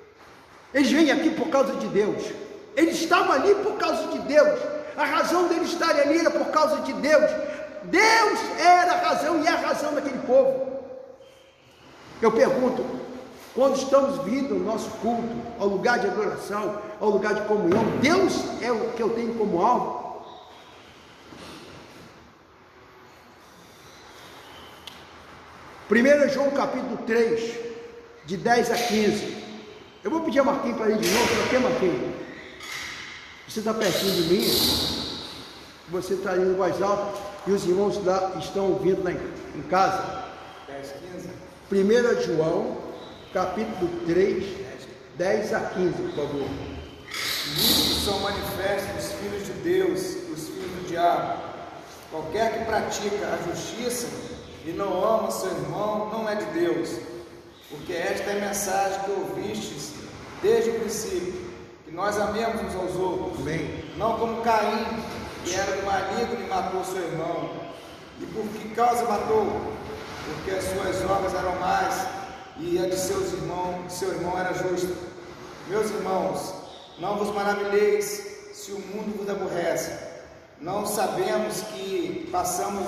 Eles vêm aqui por causa de Deus, eles estavam ali por causa de Deus, a razão deles estarem ali era por causa de Deus. Deus era a razão e é a razão daquele povo. Eu pergunto, quando estamos vindo ao nosso culto, ao lugar de adoração, ao lugar de comunhão, Deus é o que eu tenho como alvo? 1 João capítulo 3, de 10 a 15. Eu vou pedir a Marquinhos para ir de novo. Para que, Marquinhos? Você está pertinho de mim, você está indo mais alto e os irmãos lá estão ouvindo lá em casa. 10, 15. 1 João capítulo 3, 10 a 15, por favor. Nisto são manifestos os filhos de Deus e os filhos do diabo. Qualquer que pratica a justiça e não ama seu irmão não é de Deus, porque esta é a mensagem que ouvistes desde o princípio, que nós amemos uns aos outros. Amém. Não como Caim, que era do maligno e matou seu irmão. E por que causa matou? Porque as suas obras eram más e a de seu irmão era justa. Meus irmãos, não vos maravilheis se o mundo vos aborrece. Não sabemos que passamos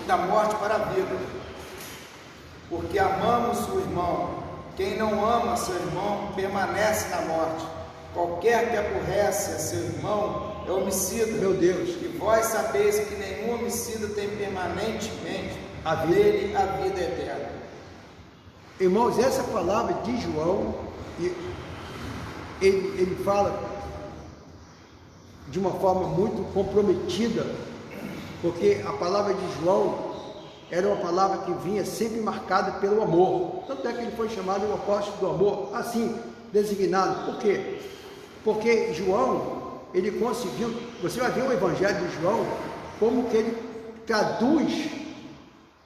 da morte para a vida, porque amamos o irmão. Quem não ama seu irmão permanece na morte. Qualquer que aborrece a seu irmão é homicida. Meu Deus. E vós sabeis que nenhum homicida tem permanentemente dele a vida eterna. Irmãos, essa palavra de João, ele fala de uma forma muito comprometida, porque a palavra de João era uma palavra que vinha sempre marcada pelo amor. Tanto é que ele foi chamado o apóstolo do amor, assim designado. Por quê? Porque João, ele conseguiu, você vai ver o evangelho de João, como que ele traduz,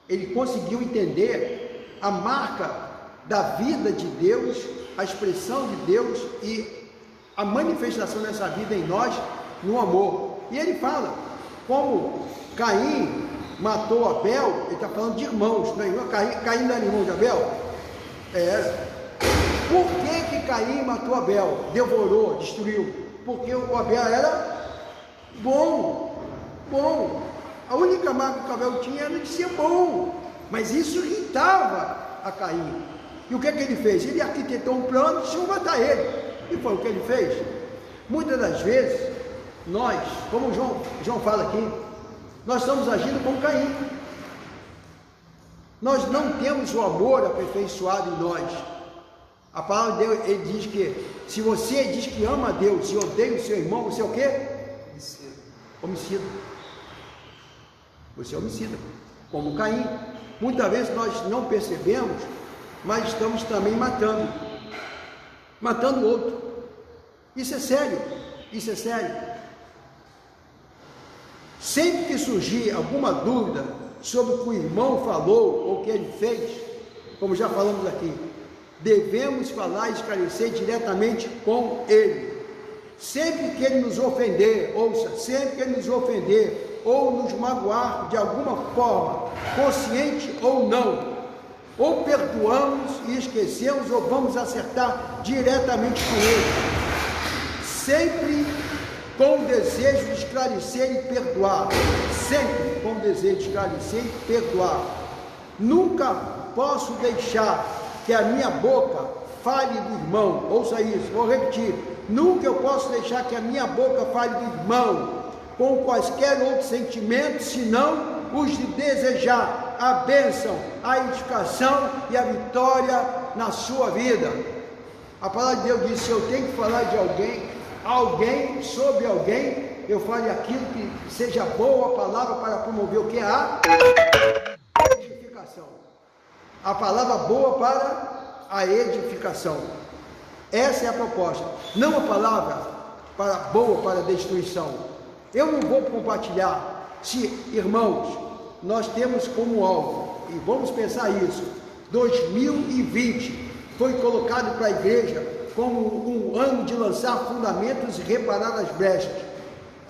ele conseguiu entender a marca da vida de Deus, a expressão de Deus e a manifestação dessa vida em nós no amor. E ele fala, como Caim matou Abel, ele está falando de irmãos, não é? Caim não era irmão de Abel? Por que Caim matou Abel? Devorou, destruiu? Porque o Abel era bom. A única marca que Abel tinha era de ser bom, mas isso irritava a Caim. E o que ele fez? Ele arquitetou um plano e deixou matar ele. E foi o que ele fez. Muitas das vezes, nós, como João fala aqui, nós estamos agindo como Caim. Nós não temos o amor aperfeiçoado em nós. A palavra de Deus, ele diz que se você diz que ama a Deus e odeia o seu irmão, você é o quê? Homicida. Você é homicida, como Caim. Muitas vezes nós não percebemos, mas estamos também matando o outro. Isso é sério. Sempre que surgir alguma dúvida sobre o que o irmão falou ou o que ele fez, como já falamos aqui, devemos falar e esclarecer diretamente com ele. Sempre que ele nos ofender, sempre que ele nos ofender ou nos magoar de alguma forma, consciente ou não, ou perdoamos e esquecemos ou vamos acertar diretamente com ele. Sempre com o desejo de esclarecer e perdoar, sempre com o desejo de esclarecer e perdoar. Nunca posso deixar que a minha boca fale do irmão, ouça isso, vou repetir, nunca eu posso deixar que a minha boca fale do irmão, com quaisquer outros sentimentos, senão os de desejar a bênção, a edificação e a vitória na sua vida. A palavra de Deus diz, se eu tenho que falar de alguém, sobre alguém, eu fale aquilo que seja boa a palavra para promover o que é a edificação. A palavra boa para a edificação. Essa é a proposta. Não a palavra boa para a destruição. Eu não vou compartilhar. Se, irmãos, nós temos como alvo, e vamos pensar isso, 2020 foi colocado para a igreja como um ano de lançar fundamentos e reparar as brechas.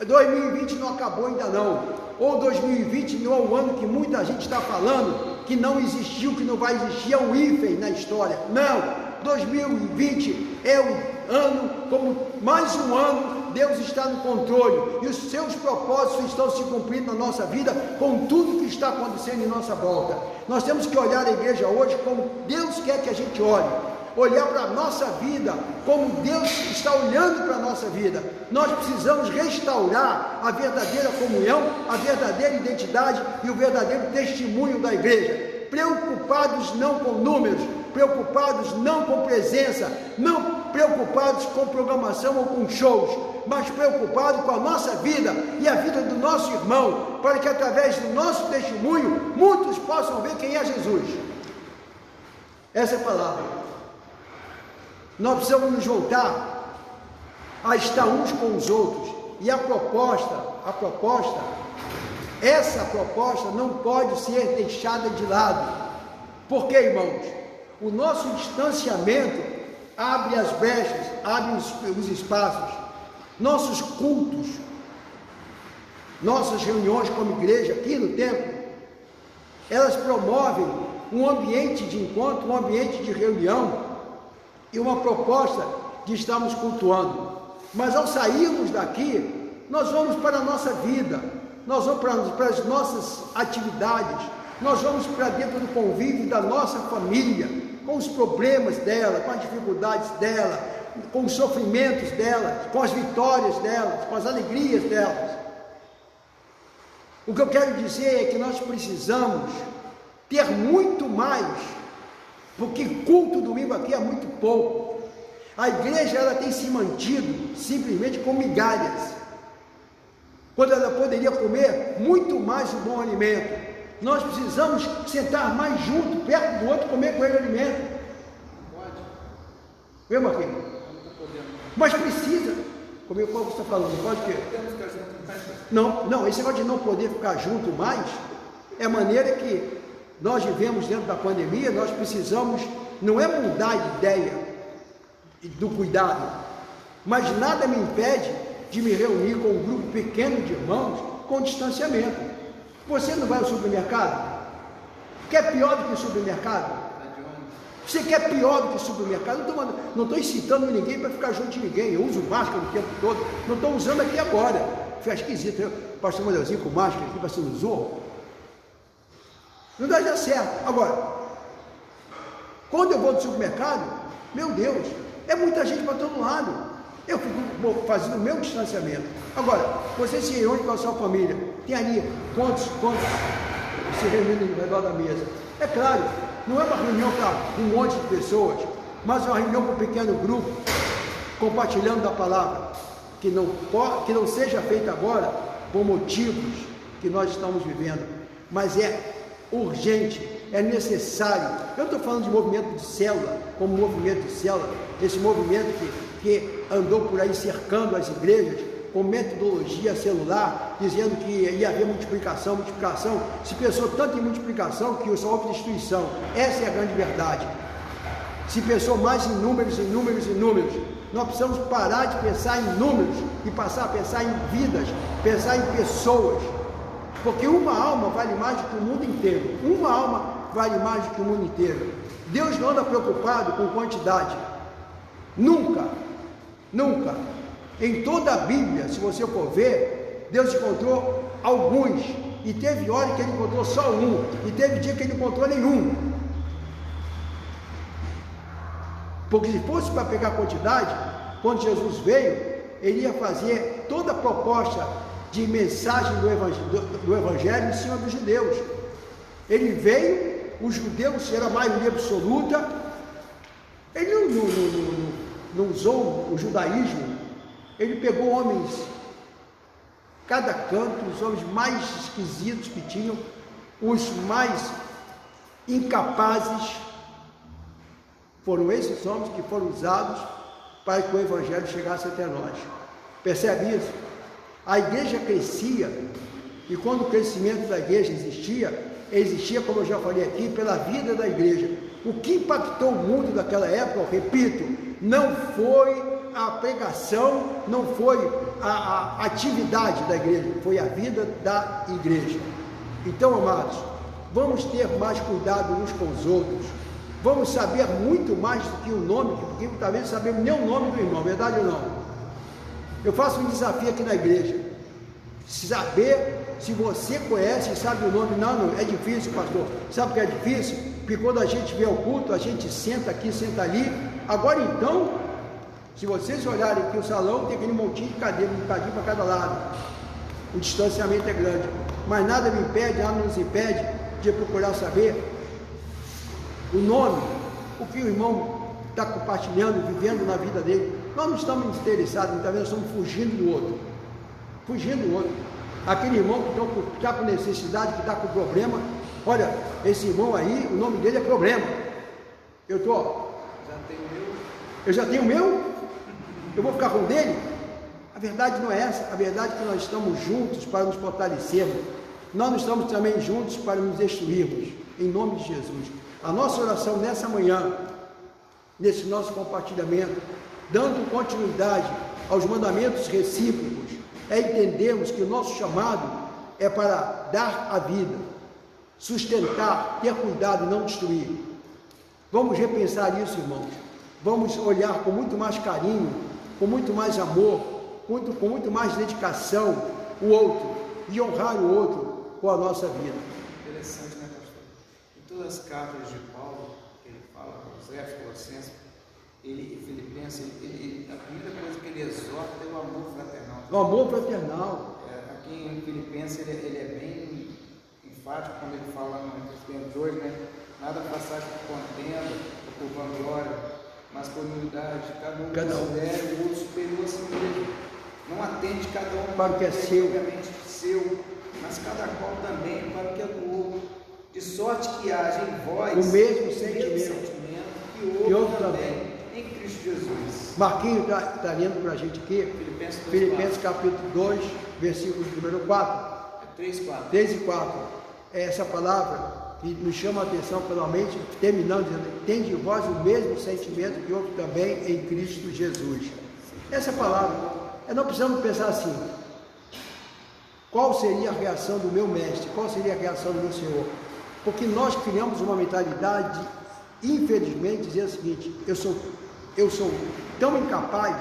2020 não acabou ainda não, ou 2020 não é um ano que muita gente está falando que não existiu, que não vai existir, é um hífen na história. Não, 2020 é um ano, como mais um ano, Deus está no controle, e os seus propósitos estão se cumprindo na nossa vida, com tudo que está acontecendo em nossa volta. Nós temos que olhar a igreja hoje como Deus quer que a gente olhe, olhar para a nossa vida como Deus está olhando para a nossa vida. Nós precisamos restaurar a verdadeira comunhão, a verdadeira identidade e o verdadeiro testemunho da igreja, preocupados não com números, preocupados não com presença, não preocupados com programação ou com shows, mas preocupados com a nossa vida e a vida do nosso irmão, para que através do nosso testemunho, muitos possam ver quem é Jesus. Essa é a palavra. Nós precisamos nos voltar a estar uns com os outros, e essa proposta não pode ser deixada de lado. Por quê, irmãos? O nosso distanciamento abre as brechas, abre os espaços. Nossos cultos, nossas reuniões como igreja aqui no templo, elas promovem um ambiente de encontro, um ambiente de reunião e uma proposta de estarmos cultuando. Mas ao sairmos daqui, nós vamos para a nossa vida, nós vamos para as nossas atividades, nós vamos para dentro do convívio da nossa família, com os problemas dela, com as dificuldades dela, com os sofrimentos delas, com as vitórias delas, com as alegrias delas. O que eu quero dizer é que nós precisamos ter muito mais, porque culto domingo aqui é muito pouco. A igreja ela tem se mantido simplesmente com migalhas, quando ela poderia comer muito mais um bom alimento. Nós precisamos sentar mais junto, perto do outro, comer com ele o alimento. Pode. Vê, Marquinhos? Mas precisa. Como é que você está falando? Não pode o quê? Não, esse negócio de não poder ficar junto mais, é a maneira que nós vivemos dentro da pandemia. Nós precisamos, não é mudar a ideia do cuidado, mas nada me impede de me reunir com um grupo pequeno de irmãos com distanciamento. Você não vai ao supermercado? Quer pior do que o supermercado? Você quer pior do que o supermercado? Não estou incitando ninguém para ficar junto de ninguém. Eu uso máscara o tempo todo. Não estou usando aqui agora. Fica esquisito. O pastor Manelzinho com máscara aqui, você não usou? Não dá certo. Agora, quando eu vou no supermercado, meu Deus, é muita gente para todo lado. Eu fico fazendo o meu distanciamento. Agora, você se reúne com a sua família. Tem ali quantos se reúnem ao redor da mesa? É claro, não é uma reunião para um monte de pessoas, mas é uma reunião para um pequeno grupo, compartilhando da palavra, que não seja feita agora por motivos que nós estamos vivendo, mas é urgente, é necessário. Eu estou falando de movimento de célula, como movimento de célula, esse movimento que andou por aí cercando as igrejas, com metodologia celular, dizendo que ia haver multiplicação, se pensou tanto em multiplicação que só houve destruição. Essa é a grande verdade. Se pensou mais em números. Nós precisamos parar de pensar em números e passar a pensar em vidas, pensar em pessoas, porque uma alma vale mais do que o mundo inteiro. Uma alma vale mais do que o mundo inteiro. Deus não anda preocupado com quantidade, nunca. Em toda a Bíblia, se você for ver, Deus encontrou alguns, e teve hora que ele encontrou só um, e teve dia que ele encontrou nenhum. Porque se fosse para pegar quantidade, quando Jesus veio, ele ia fazer toda a proposta de mensagem do Evangelho em cima dos judeus. Ele veio, os judeus eram a maioria absoluta, ele não usou o judaísmo, ele pegou homens, cada canto, os homens mais esquisitos que tinham, os mais incapazes, foram esses homens que foram usados para que o Evangelho chegasse até nós. Percebe isso? A igreja crescia, e quando o crescimento da igreja existia, como eu já falei aqui, pela vida da igreja. O que impactou o mundo daquela época, eu repito, não foi a pregação, não foi a atividade da igreja, foi a vida da igreja. Então, amados, vamos ter mais cuidado uns com os outros, vamos saber muito mais do que o nome, porque talvez não sabemos nem o nome do irmão, verdade ou não? Eu faço um desafio aqui na igreja, saber se você conhece e sabe o nome. Não, é difícil, pastor. Sabe o que é difícil? Porque quando a gente vê o culto, a gente senta aqui, senta ali. Agora então, se vocês olharem aqui o salão, tem aquele montinho de cadeira, um bocadinho para cada lado. O distanciamento é grande, mas nada me impede, nada nos impede de procurar saber o nome, o que o irmão está compartilhando, vivendo na vida dele. Nós não estamos interessados, muitas vezes nós estamos fugindo do outro. Aquele irmão que está com necessidade, que está com problema, olha, esse irmão aí, o nome dele é problema. Eu já tenho o meu? Eu vou ficar com o dele? A verdade não é essa, a verdade é que nós estamos juntos para nos fortalecermos, nós não estamos também juntos para nos destruirmos, em nome de Jesus. A nossa oração nessa manhã, nesse nosso compartilhamento, dando continuidade aos mandamentos recíprocos, é entendermos que o nosso chamado é para dar a vida, sustentar, ter cuidado e não destruir. Vamos repensar isso, irmãos. Vamos olhar com muito mais carinho, com muito mais amor, com muito mais dedicação o outro e honrar o outro com a nossa vida. Interessante, né, pastor? Em todas as cartas de Paulo, que ele fala para os Efésios, Colossenses, Filipenses, a primeira coisa que ele exorta é o amor fraternal. O amor fraternal. Aqui em Filipenses ele é bem enfático quando ele fala no Filipenses 2, né? Nada passagem por contenda, por vanglória, mas por humildade, cada um considere o outro superior a si mesmo. Não atende cada um para o que é seu, obviamente seu, mas cada qual também para o que é do outro, de sorte que haja em vós o mesmo sentimento que houve também em Cristo Jesus. Marquinhos está lendo para a gente aqui, Filipenses capítulo 2, versículo número 4. 3 e 4. 3 e 4. Essa palavra que nos chama a atenção, finalmente, terminando dizendo: tende em vós o mesmo sentimento que houve também em Cristo Jesus. Essa palavra, nós precisamos pensar assim: qual seria a reação do meu mestre? Qual seria a reação do meu Senhor? Porque nós criamos uma mentalidade, infelizmente, dizer o seguinte: eu sou tão incapaz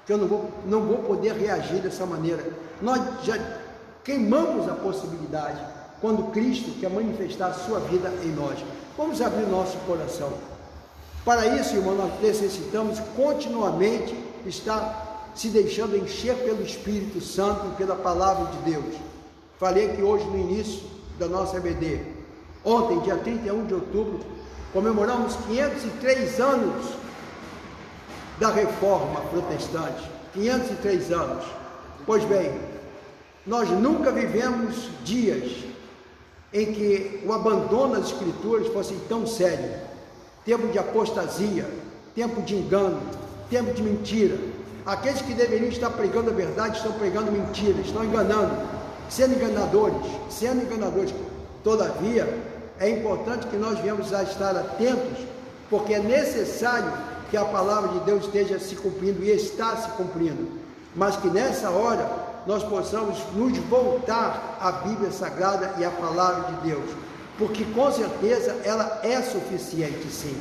que eu não vou poder reagir dessa maneira. Nós já queimamos a possibilidade quando Cristo quer manifestar a sua vida em nós. Vamos abrir nosso coração. Para isso, irmão, nós necessitamos continuamente estar se deixando encher pelo Espírito Santo e pela palavra de Deus. Falei que hoje, no início da nossa EBD, ontem, dia 31 de outubro, comemoramos 503 anos da Reforma Protestante. 503 anos. Pois bem, nós nunca vivemos dias em que o abandono das Escrituras fosse tão sério. Tempo de apostasia, tempo de engano, tempo de mentira. Aqueles que deveriam estar pregando a verdade estão pregando mentira, estão enganando, sendo enganadores. Todavia, é importante que nós venhamos a estar atentos, porque é necessário que a palavra de Deus esteja se cumprindo e está se cumprindo, mas que nessa hora nós possamos nos voltar à Bíblia Sagrada e à palavra de Deus, porque com certeza ela é suficiente, sim,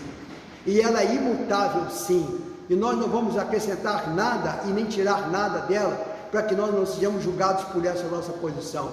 e ela é imutável, sim, e nós não vamos acrescentar nada e nem tirar nada dela, para que nós não sejamos julgados por essa nossa posição.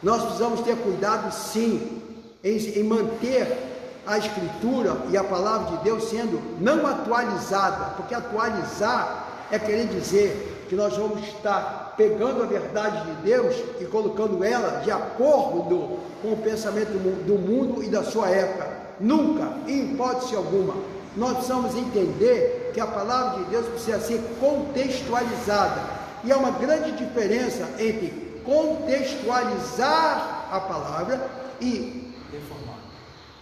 Nós precisamos ter cuidado, sim, em manter a Escritura e a Palavra de Deus sendo não atualizada, porque atualizar é querer dizer que nós vamos estar pegando a verdade de Deus e colocando ela de acordo com o pensamento do mundo e da sua época. Nunca, em hipótese alguma. Nós precisamos entender que a Palavra de Deus precisa ser contextualizada, e há uma grande diferença entre contextualizar a palavra e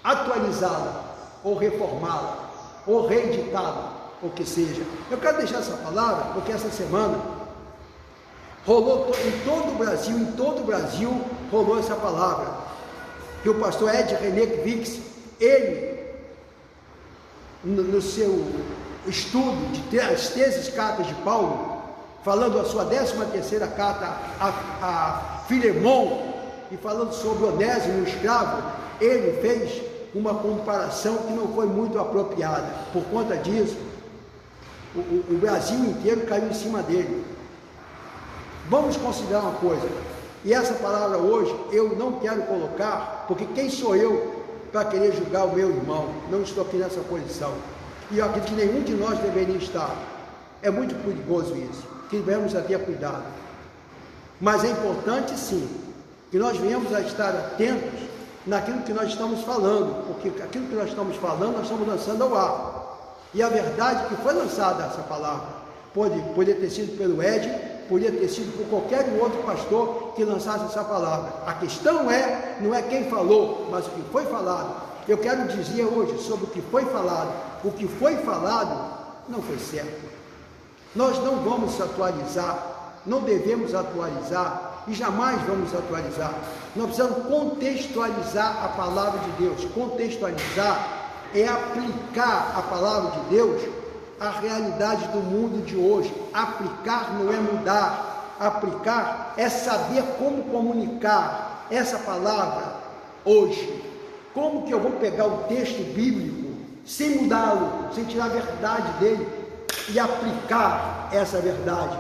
atualizá-la, ou reformá-la, ou reeditá-la, ou que seja. Eu quero deixar essa palavra porque essa semana rolou em todo o Brasil rolou essa palavra, que o pastor Ed René Vix, ele, no seu estudo de as teses cartas de Paulo, falando a sua 13ª carta a Filemon, e falando sobre Onésimo, o escravo, ele fez uma comparação que não foi muito apropriada. Por conta disso, o Brasil inteiro caiu em cima dele. Vamos considerar uma coisa, e essa palavra hoje eu não quero colocar, porque quem sou eu para querer julgar o meu irmão? Não estou aqui nessa posição, e eu acredito que nenhum de nós deveria estar. É muito perigoso isso, que devemos ter cuidado. Mas é importante, sim, que nós venhamos a estar atentos naquilo que nós estamos falando, porque aquilo que nós estamos falando, nós estamos lançando ao ar. E a verdade que foi lançada essa palavra, poderia ter sido pelo Ed, poderia ter sido por qualquer outro pastor que lançasse essa palavra. A questão não é quem falou, mas o que foi falado. Eu quero dizer hoje sobre o que foi falado. O que foi falado não foi certo. Nós não vamos atualizar, não devemos atualizar e jamais vamos atualizar. Nós precisamos contextualizar a palavra de Deus. Contextualizar é aplicar a palavra de Deus à realidade do mundo de hoje. Aplicar não é mudar. Aplicar é saber como comunicar essa palavra hoje. Como que eu vou pegar o texto bíblico sem mudá-lo, sem tirar a verdade dele e aplicar essa verdade?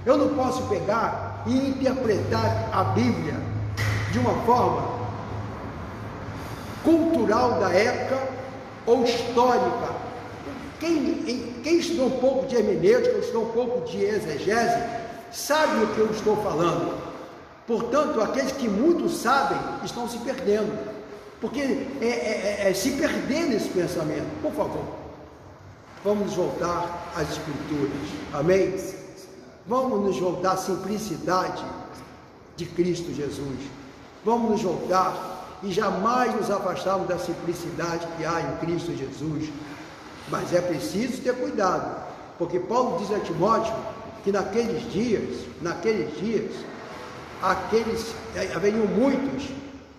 Eu não posso pegar e interpretar a Bíblia de uma forma cultural da época ou histórica. Quem estudou um pouco de hermenêutica, estudou um pouco de exegese, sabe o que eu estou falando. Portanto, aqueles que muito sabem estão se perdendo, porque se perder nesse pensamento. Por favor, vamos voltar às Escrituras, amém? Vamos nos voltar à simplicidade de Cristo Jesus. Vamos nos voltar e jamais nos afastarmos da simplicidade que há em Cristo Jesus. Mas é preciso ter cuidado, porque Paulo diz a Timóteo que naqueles dias, haveriam muitos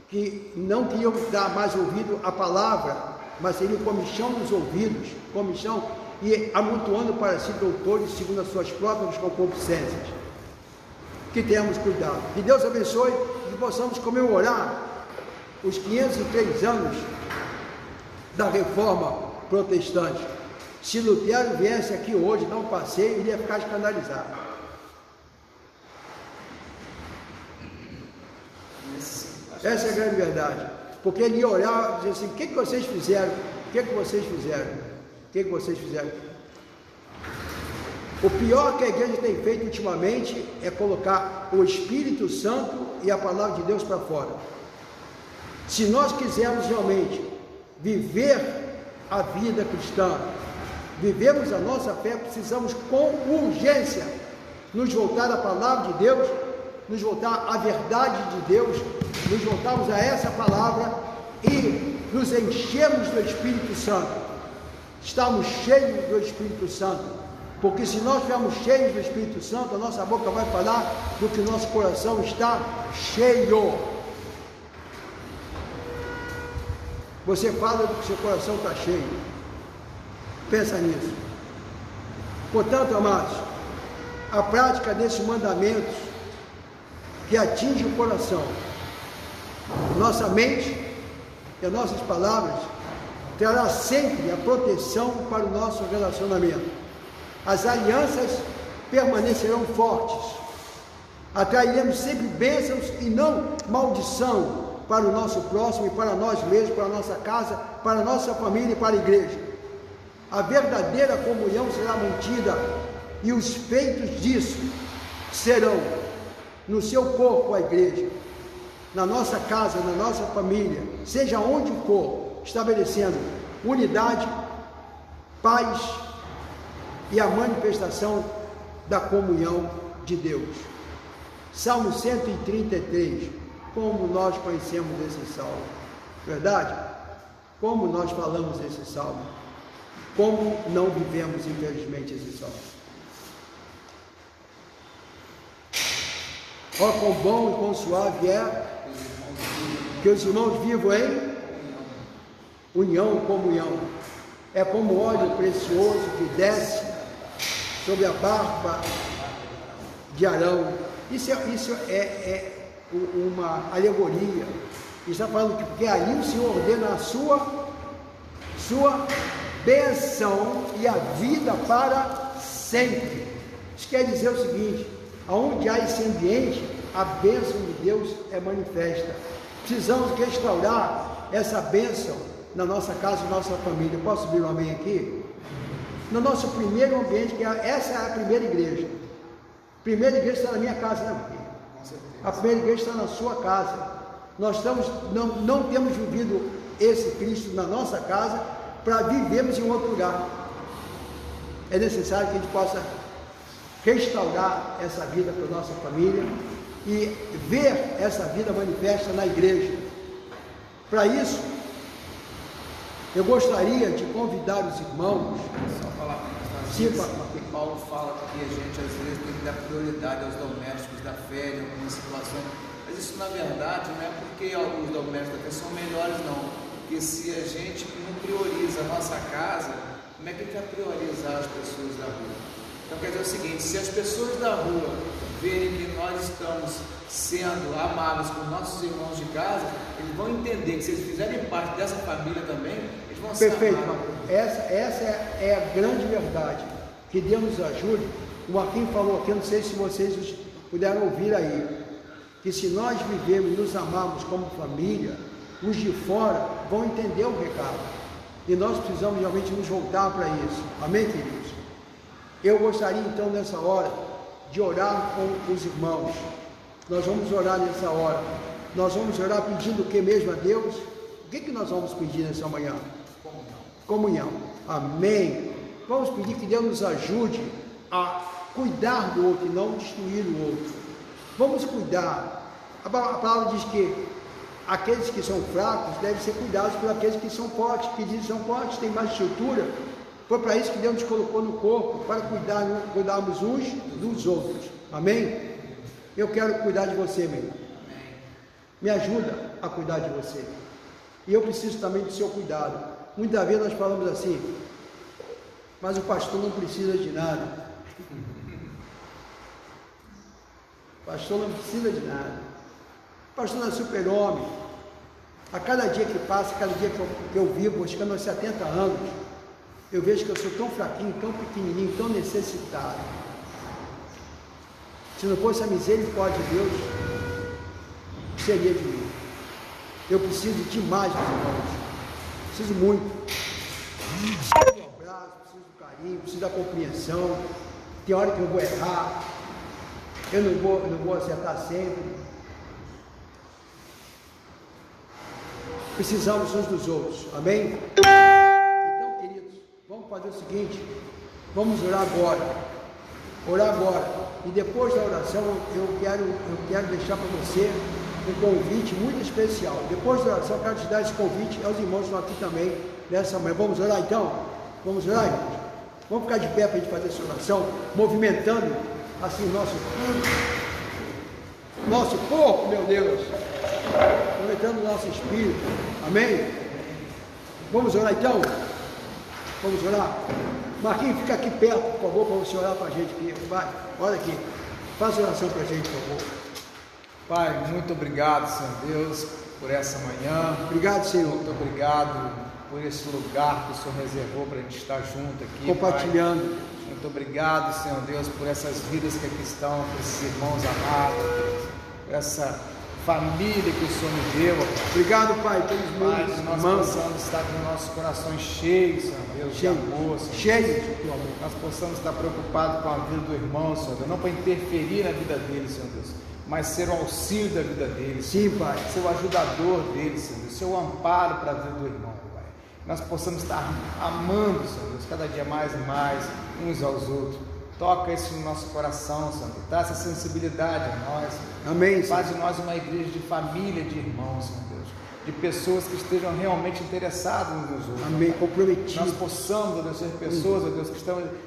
que não queriam dar mais ouvido à palavra, mas teriam comichão nos ouvidos, e amontoando para si doutores segundo as suas próprias concupiscências. Que tenhamos cuidado. Que Deus abençoe e que possamos comemorar os 503 anos da Reforma Protestante. Se Lutero viesse aqui hoje dar um passeio, ele ia ficar escandalizado. Essa é a grande verdade. Porque ele ia olhar e dizer assim: o que vocês fizeram? O que vocês fizeram? O que vocês fizeram? O pior que a igreja tem feito ultimamente é colocar o Espírito Santo e a palavra de Deus para fora. Se nós quisermos realmente viver a vida cristã, vivemos a nossa fé, precisamos com urgência nos voltar à palavra de Deus, nos voltar à verdade de Deus, nos voltarmos a essa palavra e nos enchermos do Espírito Santo. Estamos cheios do Espírito Santo, porque se nós estivermos cheios do Espírito Santo, a nossa boca vai falar do que o nosso coração está cheio. Você fala do que seu coração está cheio. Pensa nisso. Portanto, amados, a prática desses mandamentos que atinge o coração, nossa mente e as nossas palavras, trará sempre a proteção para o nosso relacionamento. as alianças permanecerão fortes, atrairemos sempre bênçãos e não maldição para o nosso próximo e para nós mesmos, para a nossa casa, para a nossa família e para a igreja. A verdadeira comunhão será mantida e os feitos disso serão no seu corpo, a igreja, na nossa casa, na nossa família, seja onde for, estabelecendo unidade, paz e a manifestação da comunhão de Deus. Salmo 133, como nós conhecemos esse salmo, verdade? Como nós falamos esse salmo, como não vivemos infelizmente esse salmo. Ó, quão bom e quão suave é que os irmãos vivam em união, comunhão. É como óleo precioso que desce sobre a barba de Arão. Isso é uma alegoria. Está falando que porque ali o Senhor ordena a sua bênção e a vida para sempre. Isso quer dizer o seguinte: aonde há esse ambiente, a bênção de Deus é manifesta. Precisamos restaurar essa bênção na nossa casa e nossa família. Posso subir um amém aqui? No nosso primeiro ambiente, essa é a primeira igreja. A primeira igreja está na minha casa, né? A primeira igreja está na sua casa. Nós não temos vivido esse Cristo na nossa casa para vivermos em outro lugar. É necessário que a gente possa restaurar essa vida para a nossa família e ver essa vida manifesta na igreja. Para isso, eu gostaria de convidar os irmãos. Só falar que Paulo fala que a gente às vezes tem que dar prioridade aos domésticos da fé em algumas situações, mas isso na verdade não é porque alguns domésticos da fé são melhores, não, porque se a gente não prioriza a nossa casa, como é que a gente vai priorizar as pessoas da rua? Então quer dizer o seguinte: se as pessoas da rua verem que nós estamos sendo amáveis com nossos irmãos de casa, eles vão entender que se eles fizerem parte dessa família também, eles vão ser perfeito, amados. Essa é a grande verdade. Que Deus nos ajude. O Marquinhos falou aqui, não sei se vocês puderam ouvir aí, que se nós vivemos e nos amarmos como família, os de fora vão entender o recado. E nós precisamos realmente nos voltar para isso. Amém, queridos? Eu gostaria então nessa hora de orar com os irmãos. Nós vamos orar nessa hora. Nós vamos orar pedindo o que mesmo a Deus? O que nós vamos pedir nessa manhã? Comunhão. Amém. Vamos pedir que Deus nos ajude a cuidar do outro e não destruir o outro. Vamos cuidar. A palavra diz que aqueles que são fracos devem ser cuidados por aqueles que são fortes, que dizem que são fortes, têm mais estrutura. Foi para isso que Deus nos colocou no corpo, para cuidarmos uns dos outros. Amém? Eu quero cuidar de você, meu irmão. Me ajuda a cuidar de você. E eu preciso também do seu cuidado. Muitas vezes nós falamos assim: mas o pastor não precisa de nada. O pastor não precisa de nada. O pastor não é super-homem. A cada dia que passa, cada dia que eu vivo, chegando aos 70 anos, eu vejo que eu sou tão fraquinho, tão pequenininho, tão necessitado. Se não fosse a misericórdia de Deus, o que seria de mim? Eu preciso demais dos irmãos. Preciso muito. Preciso do abraço, preciso do carinho, preciso da compreensão. Tem hora que eu vou errar. Eu não vou acertar sempre. Precisamos uns dos outros. Amém? Então, queridos, vamos fazer o seguinte. Vamos orar agora. Orar agora. E depois da oração, eu quero deixar para você um convite muito especial. Depois da oração, eu quero te dar esse convite aos irmãos que estão aqui também nessa manhã. Vamos orar então? Vamos orar, irmãos? Vamos ficar de pé para a gente fazer essa oração, movimentando assim nosso corpo, meu Deus, movimentando o nosso espírito. Amém? Vamos orar então? Vamos orar? Marquinhos, fica aqui perto, por favor, para você orar para a gente aqui. Vai, olha aqui. Faça oração para a gente, por favor. Pai, muito obrigado, Senhor Deus, por essa manhã. Obrigado, Senhor. Muito obrigado por esse lugar que o Senhor reservou para a gente estar junto aqui, compartilhando. Pai. Muito obrigado, Senhor Deus, por essas vidas que aqui estão, por esses irmãos amados, Deus, por essa família que o Senhor nos deu, Pai. Obrigado, Pai, pelos Pai, meus que nós irmãos. possamos estar com nossos corações cheios, Senhor Deus, de amor, Senhor. Cheios de teu amor. Nós possamos estar preocupados com a vida do irmão, Senhor Deus, não para interferir na vida dele, Senhor Deus, mas ser o auxílio da vida dele, Sim, Pai. ser o ajudador dele, Senhor Deus, ser o amparo para a vida do irmão, Pai. Nós possamos estar amando, Senhor Deus, cada dia mais e mais, uns aos outros. Toca isso no nosso coração, Senhor Deus, dá essa sensibilidade a nós. Amém, Faz Senhor. de nós uma igreja de família, de irmãos, Senhor Deus, de pessoas que estejam realmente interessadas uns nos outros. Amém, Nós comprometido. possamos, ó Deus, ser pessoas, ó Deus, que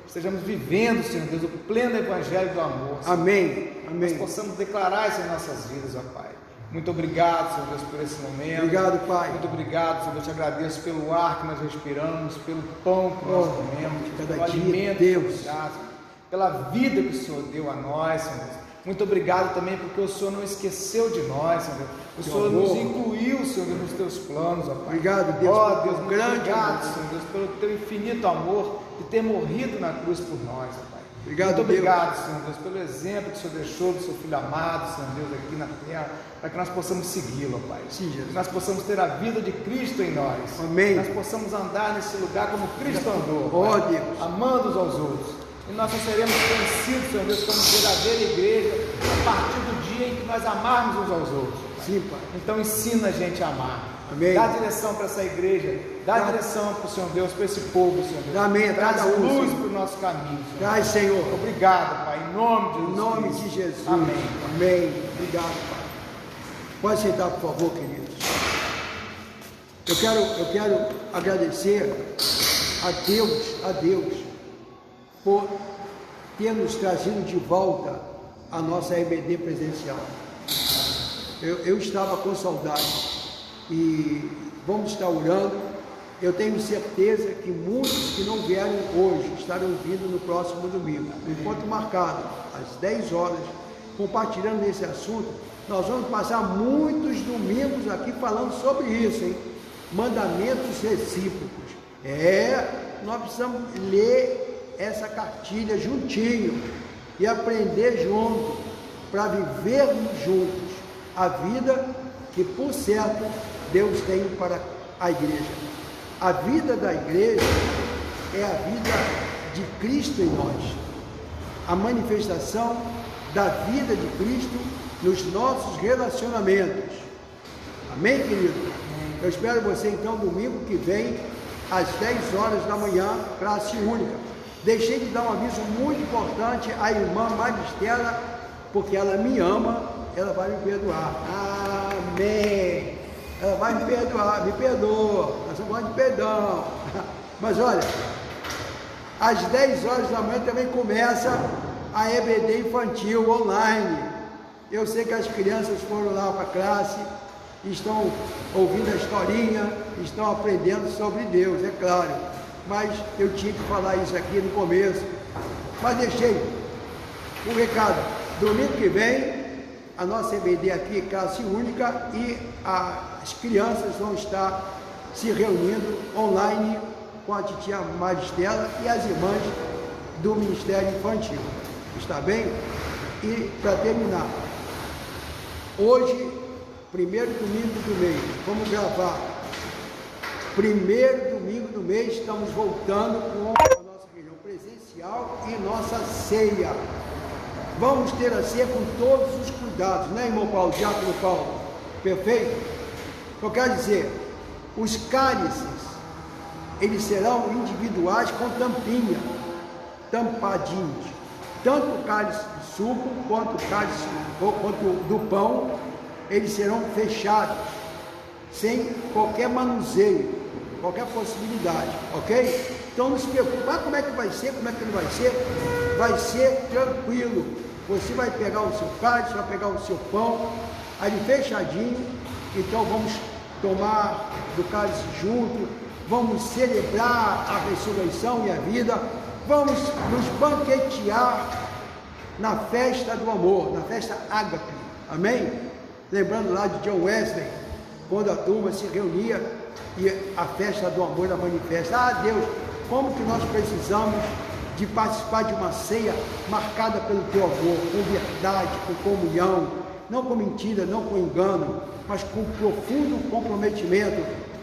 estejamos vivendo, Senhor Deus, o pleno evangelho do amor, Senhor. Amém, Nós amém. possamos declarar isso em nossas vidas, ó Pai. Muito obrigado, Senhor Deus, por esse momento. Obrigado, Pai. Muito obrigado, Senhor Deus, te agradeço pelo ar que nós respiramos, pelo pão que nós comemos, cada pelo dia, alimento que Deus. nos dá, pela vida que o Senhor deu a nós, Senhor Deus. Muito obrigado também porque o Senhor não esqueceu de nós, Senhor Deus. O Teu Senhor amor. nos incluiu, Senhor Deus, nos teus planos, ó Pai. Obrigado, Deus, Ó pelo Deus, muito grande obrigado, amor. Senhor Deus, pelo teu infinito amor de ter morrido na cruz por nós, ó Pai. Obrigado, muito Deus. obrigado, Senhor Deus, pelo exemplo que o Senhor deixou do seu Filho amado, Senhor Deus, aqui na terra, para que nós possamos segui-lo, ó Pai. Sim, Jesus. Que nós possamos ter a vida de Cristo em nós. Amém. Que nós possamos andar nesse lugar como Cristo andou, Ó, Pai, Deus. amando uns aos outros. E nós só seremos conhecidos, Senhor Deus, como verdadeira igreja a partir do dia em que nós amarmos uns aos outros. Sim, Pai. Então ensina a gente a amar. Amém. Dá direção para essa igreja. Dá direção para o Senhor Deus, para esse povo, Senhor Deus. Amém. Traz Cada um, luz Senhor. para o nosso caminho, Senhor. Traz, Senhor. Obrigado, Pai, em nome de Jesus. Em nome Cristo. de Jesus. Amém. Amém. Obrigado, Pai. Pode sentar, por favor, queridos. Eu quero agradecer a Deus, por ter nos trazido de volta a nossa EBD presencial. Eu estava com saudade e vamos estar orando. Eu tenho certeza que muitos que não vieram hoje estarão vindo no próximo domingo. Enquanto marcado, às 10 horas, compartilhando esse assunto. Nós vamos passar muitos domingos aqui falando sobre isso, hein? Mandamentos recíprocos. Nós precisamos ler essa cartilha juntinho e aprender junto, para vivermos juntos a vida que, por certo, Deus tem para a igreja. A vida da igreja é a vida de Cristo em nós, a manifestação da vida de Cristo nos nossos relacionamentos. Amém, querido? Eu espero você então domingo que vem, às 10 horas da manhã, classe única. Deixei de dar um aviso muito importante à irmã Maristela, porque ela me ama, ela vai me perdoar. Amém! Ela vai me perdoar, me perdoa, nós não gostamos de perdão. Mas olha, às 10 horas da manhã também começa a EBD infantil online. Eu sei que as crianças foram lá para a classe, estão ouvindo a historinha, estão aprendendo sobre Deus, é claro. Mas eu tinha que falar isso aqui no começo. Mas deixei o recado. Domingo que vem, a nossa EBD aqui é classe única e as crianças vão estar se reunindo online com a titia Maristela e as irmãs do Ministério Infantil. Está bem? E para terminar, hoje, primeiro domingo do mês, vamos gravar. Primeiro domingo do mês, estamos voltando com a nossa reunião presencial e nossa ceia. Vamos ter a ceia com todos os cuidados, né, irmão Paulo, diácono Paulo? Perfeito? Eu quero dizer, os cálices, eles serão individuais com tampinha, tampadinhos. Tanto o cálice de suco quanto o cálice quanto do pão, eles serão fechados, sem qualquer manuseio, qualquer possibilidade, ok? Então não se preocupe, como é que vai ser, como é que não vai ser? Vai ser tranquilo. Você vai pegar o seu cálice, vai pegar o seu pão, ali fechadinho. Então vamos tomar do cálice junto, vamos celebrar a ressurreição e a vida, vamos nos banquetear na festa do amor, na festa ágape, amém? Lembrando lá de John Wesley, quando a turma se reunia e a festa do amor era manifesta. Deus, como que nós precisamos de participar de uma ceia marcada pelo teu amor, com verdade, com comunhão, não com mentira, não com engano, mas com profundo comprometimento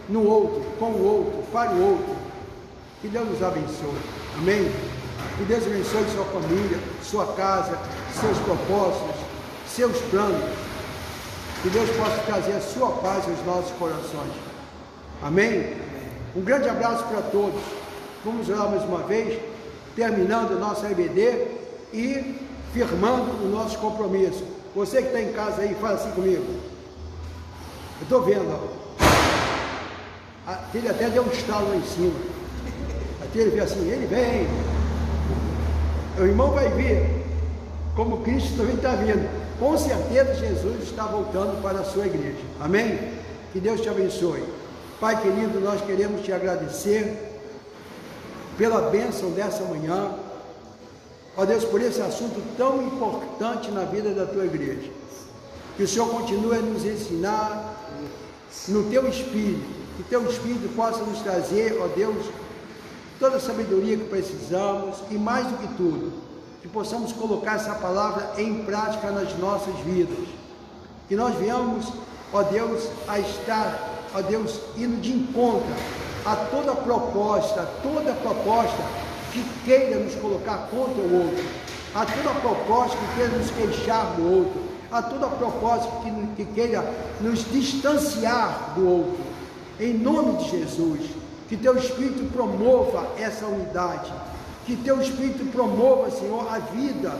no outro, com o outro, para o outro. Que Deus nos abençoe, amém? Que Deus abençoe sua família, sua casa, seus propósitos, seus planos. Que Deus possa trazer a sua paz aos nossos corações, amém? Um grande abraço para todos. Vamos orar mais uma vez, terminando o nosso EBD e firmando o nosso compromisso. Você que está em casa aí, fala assim comigo. Eu estou vendo, ó. Ele até deu um estalo lá em cima. Até ele veio assim, ele vem. O irmão vai vir, como Cristo também está vindo. Com certeza Jesus está voltando para a sua igreja. Amém? Que Deus te abençoe. Pai querido, nós queremos te agradecer pela bênção dessa manhã, ó Deus, por esse assunto tão importante na vida da tua igreja. Que o Senhor continue a nos ensinar no teu Espírito, que teu Espírito possa nos trazer, ó Deus, toda a sabedoria que precisamos e mais do que tudo, que possamos colocar essa palavra em prática nas nossas vidas. Que nós venhamos, ó Deus, a estar, ó Deus, indo de encontro a toda proposta que queira nos colocar contra o outro, a toda proposta que queira nos queixar do outro, a toda proposta que queira nos distanciar do outro. Em nome de Jesus, que teu Espírito promova essa unidade, que teu Espírito promova, Senhor, a vida,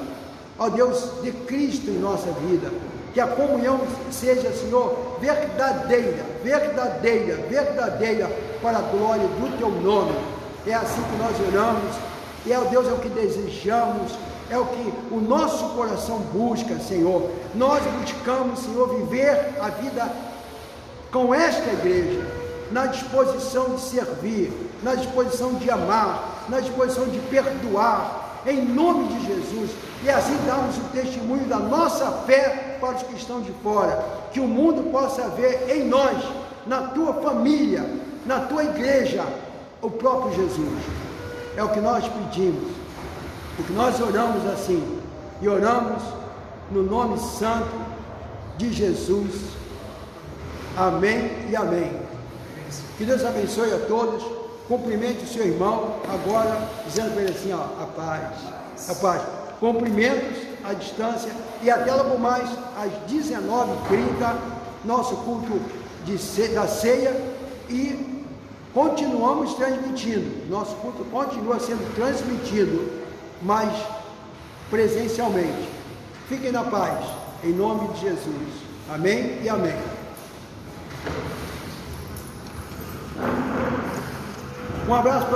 ó Deus, de Cristo em nossa vida. Que a comunhão seja, Senhor, verdadeira para a glória do teu nome. É assim que nós oramos, e ó Deus, é o que desejamos, é o que o nosso coração busca, Senhor. Nós buscamos, Senhor, viver a vida com esta igreja, na disposição de servir, na disposição de amar, na disposição de perdoar, em nome de Jesus, e assim darmos o testemunho da nossa fé para os que estão de fora, que o mundo possa ver em nós, na tua família, na tua igreja, o próprio Jesus. É o que nós pedimos, o que nós oramos assim, e oramos no nome santo de Jesus, amém e amém. Que Deus abençoe a todos, cumprimente o seu irmão, agora, dizendo para ele assim, ó, a paz, cumprimentos à distância, e até logo mais, às 19h30, nosso culto da ceia, e continuamos transmitindo, nosso culto continua sendo transmitido, mas presencialmente. Fiquem na paz, em nome de Jesus, amém e amém. Um abraço para você.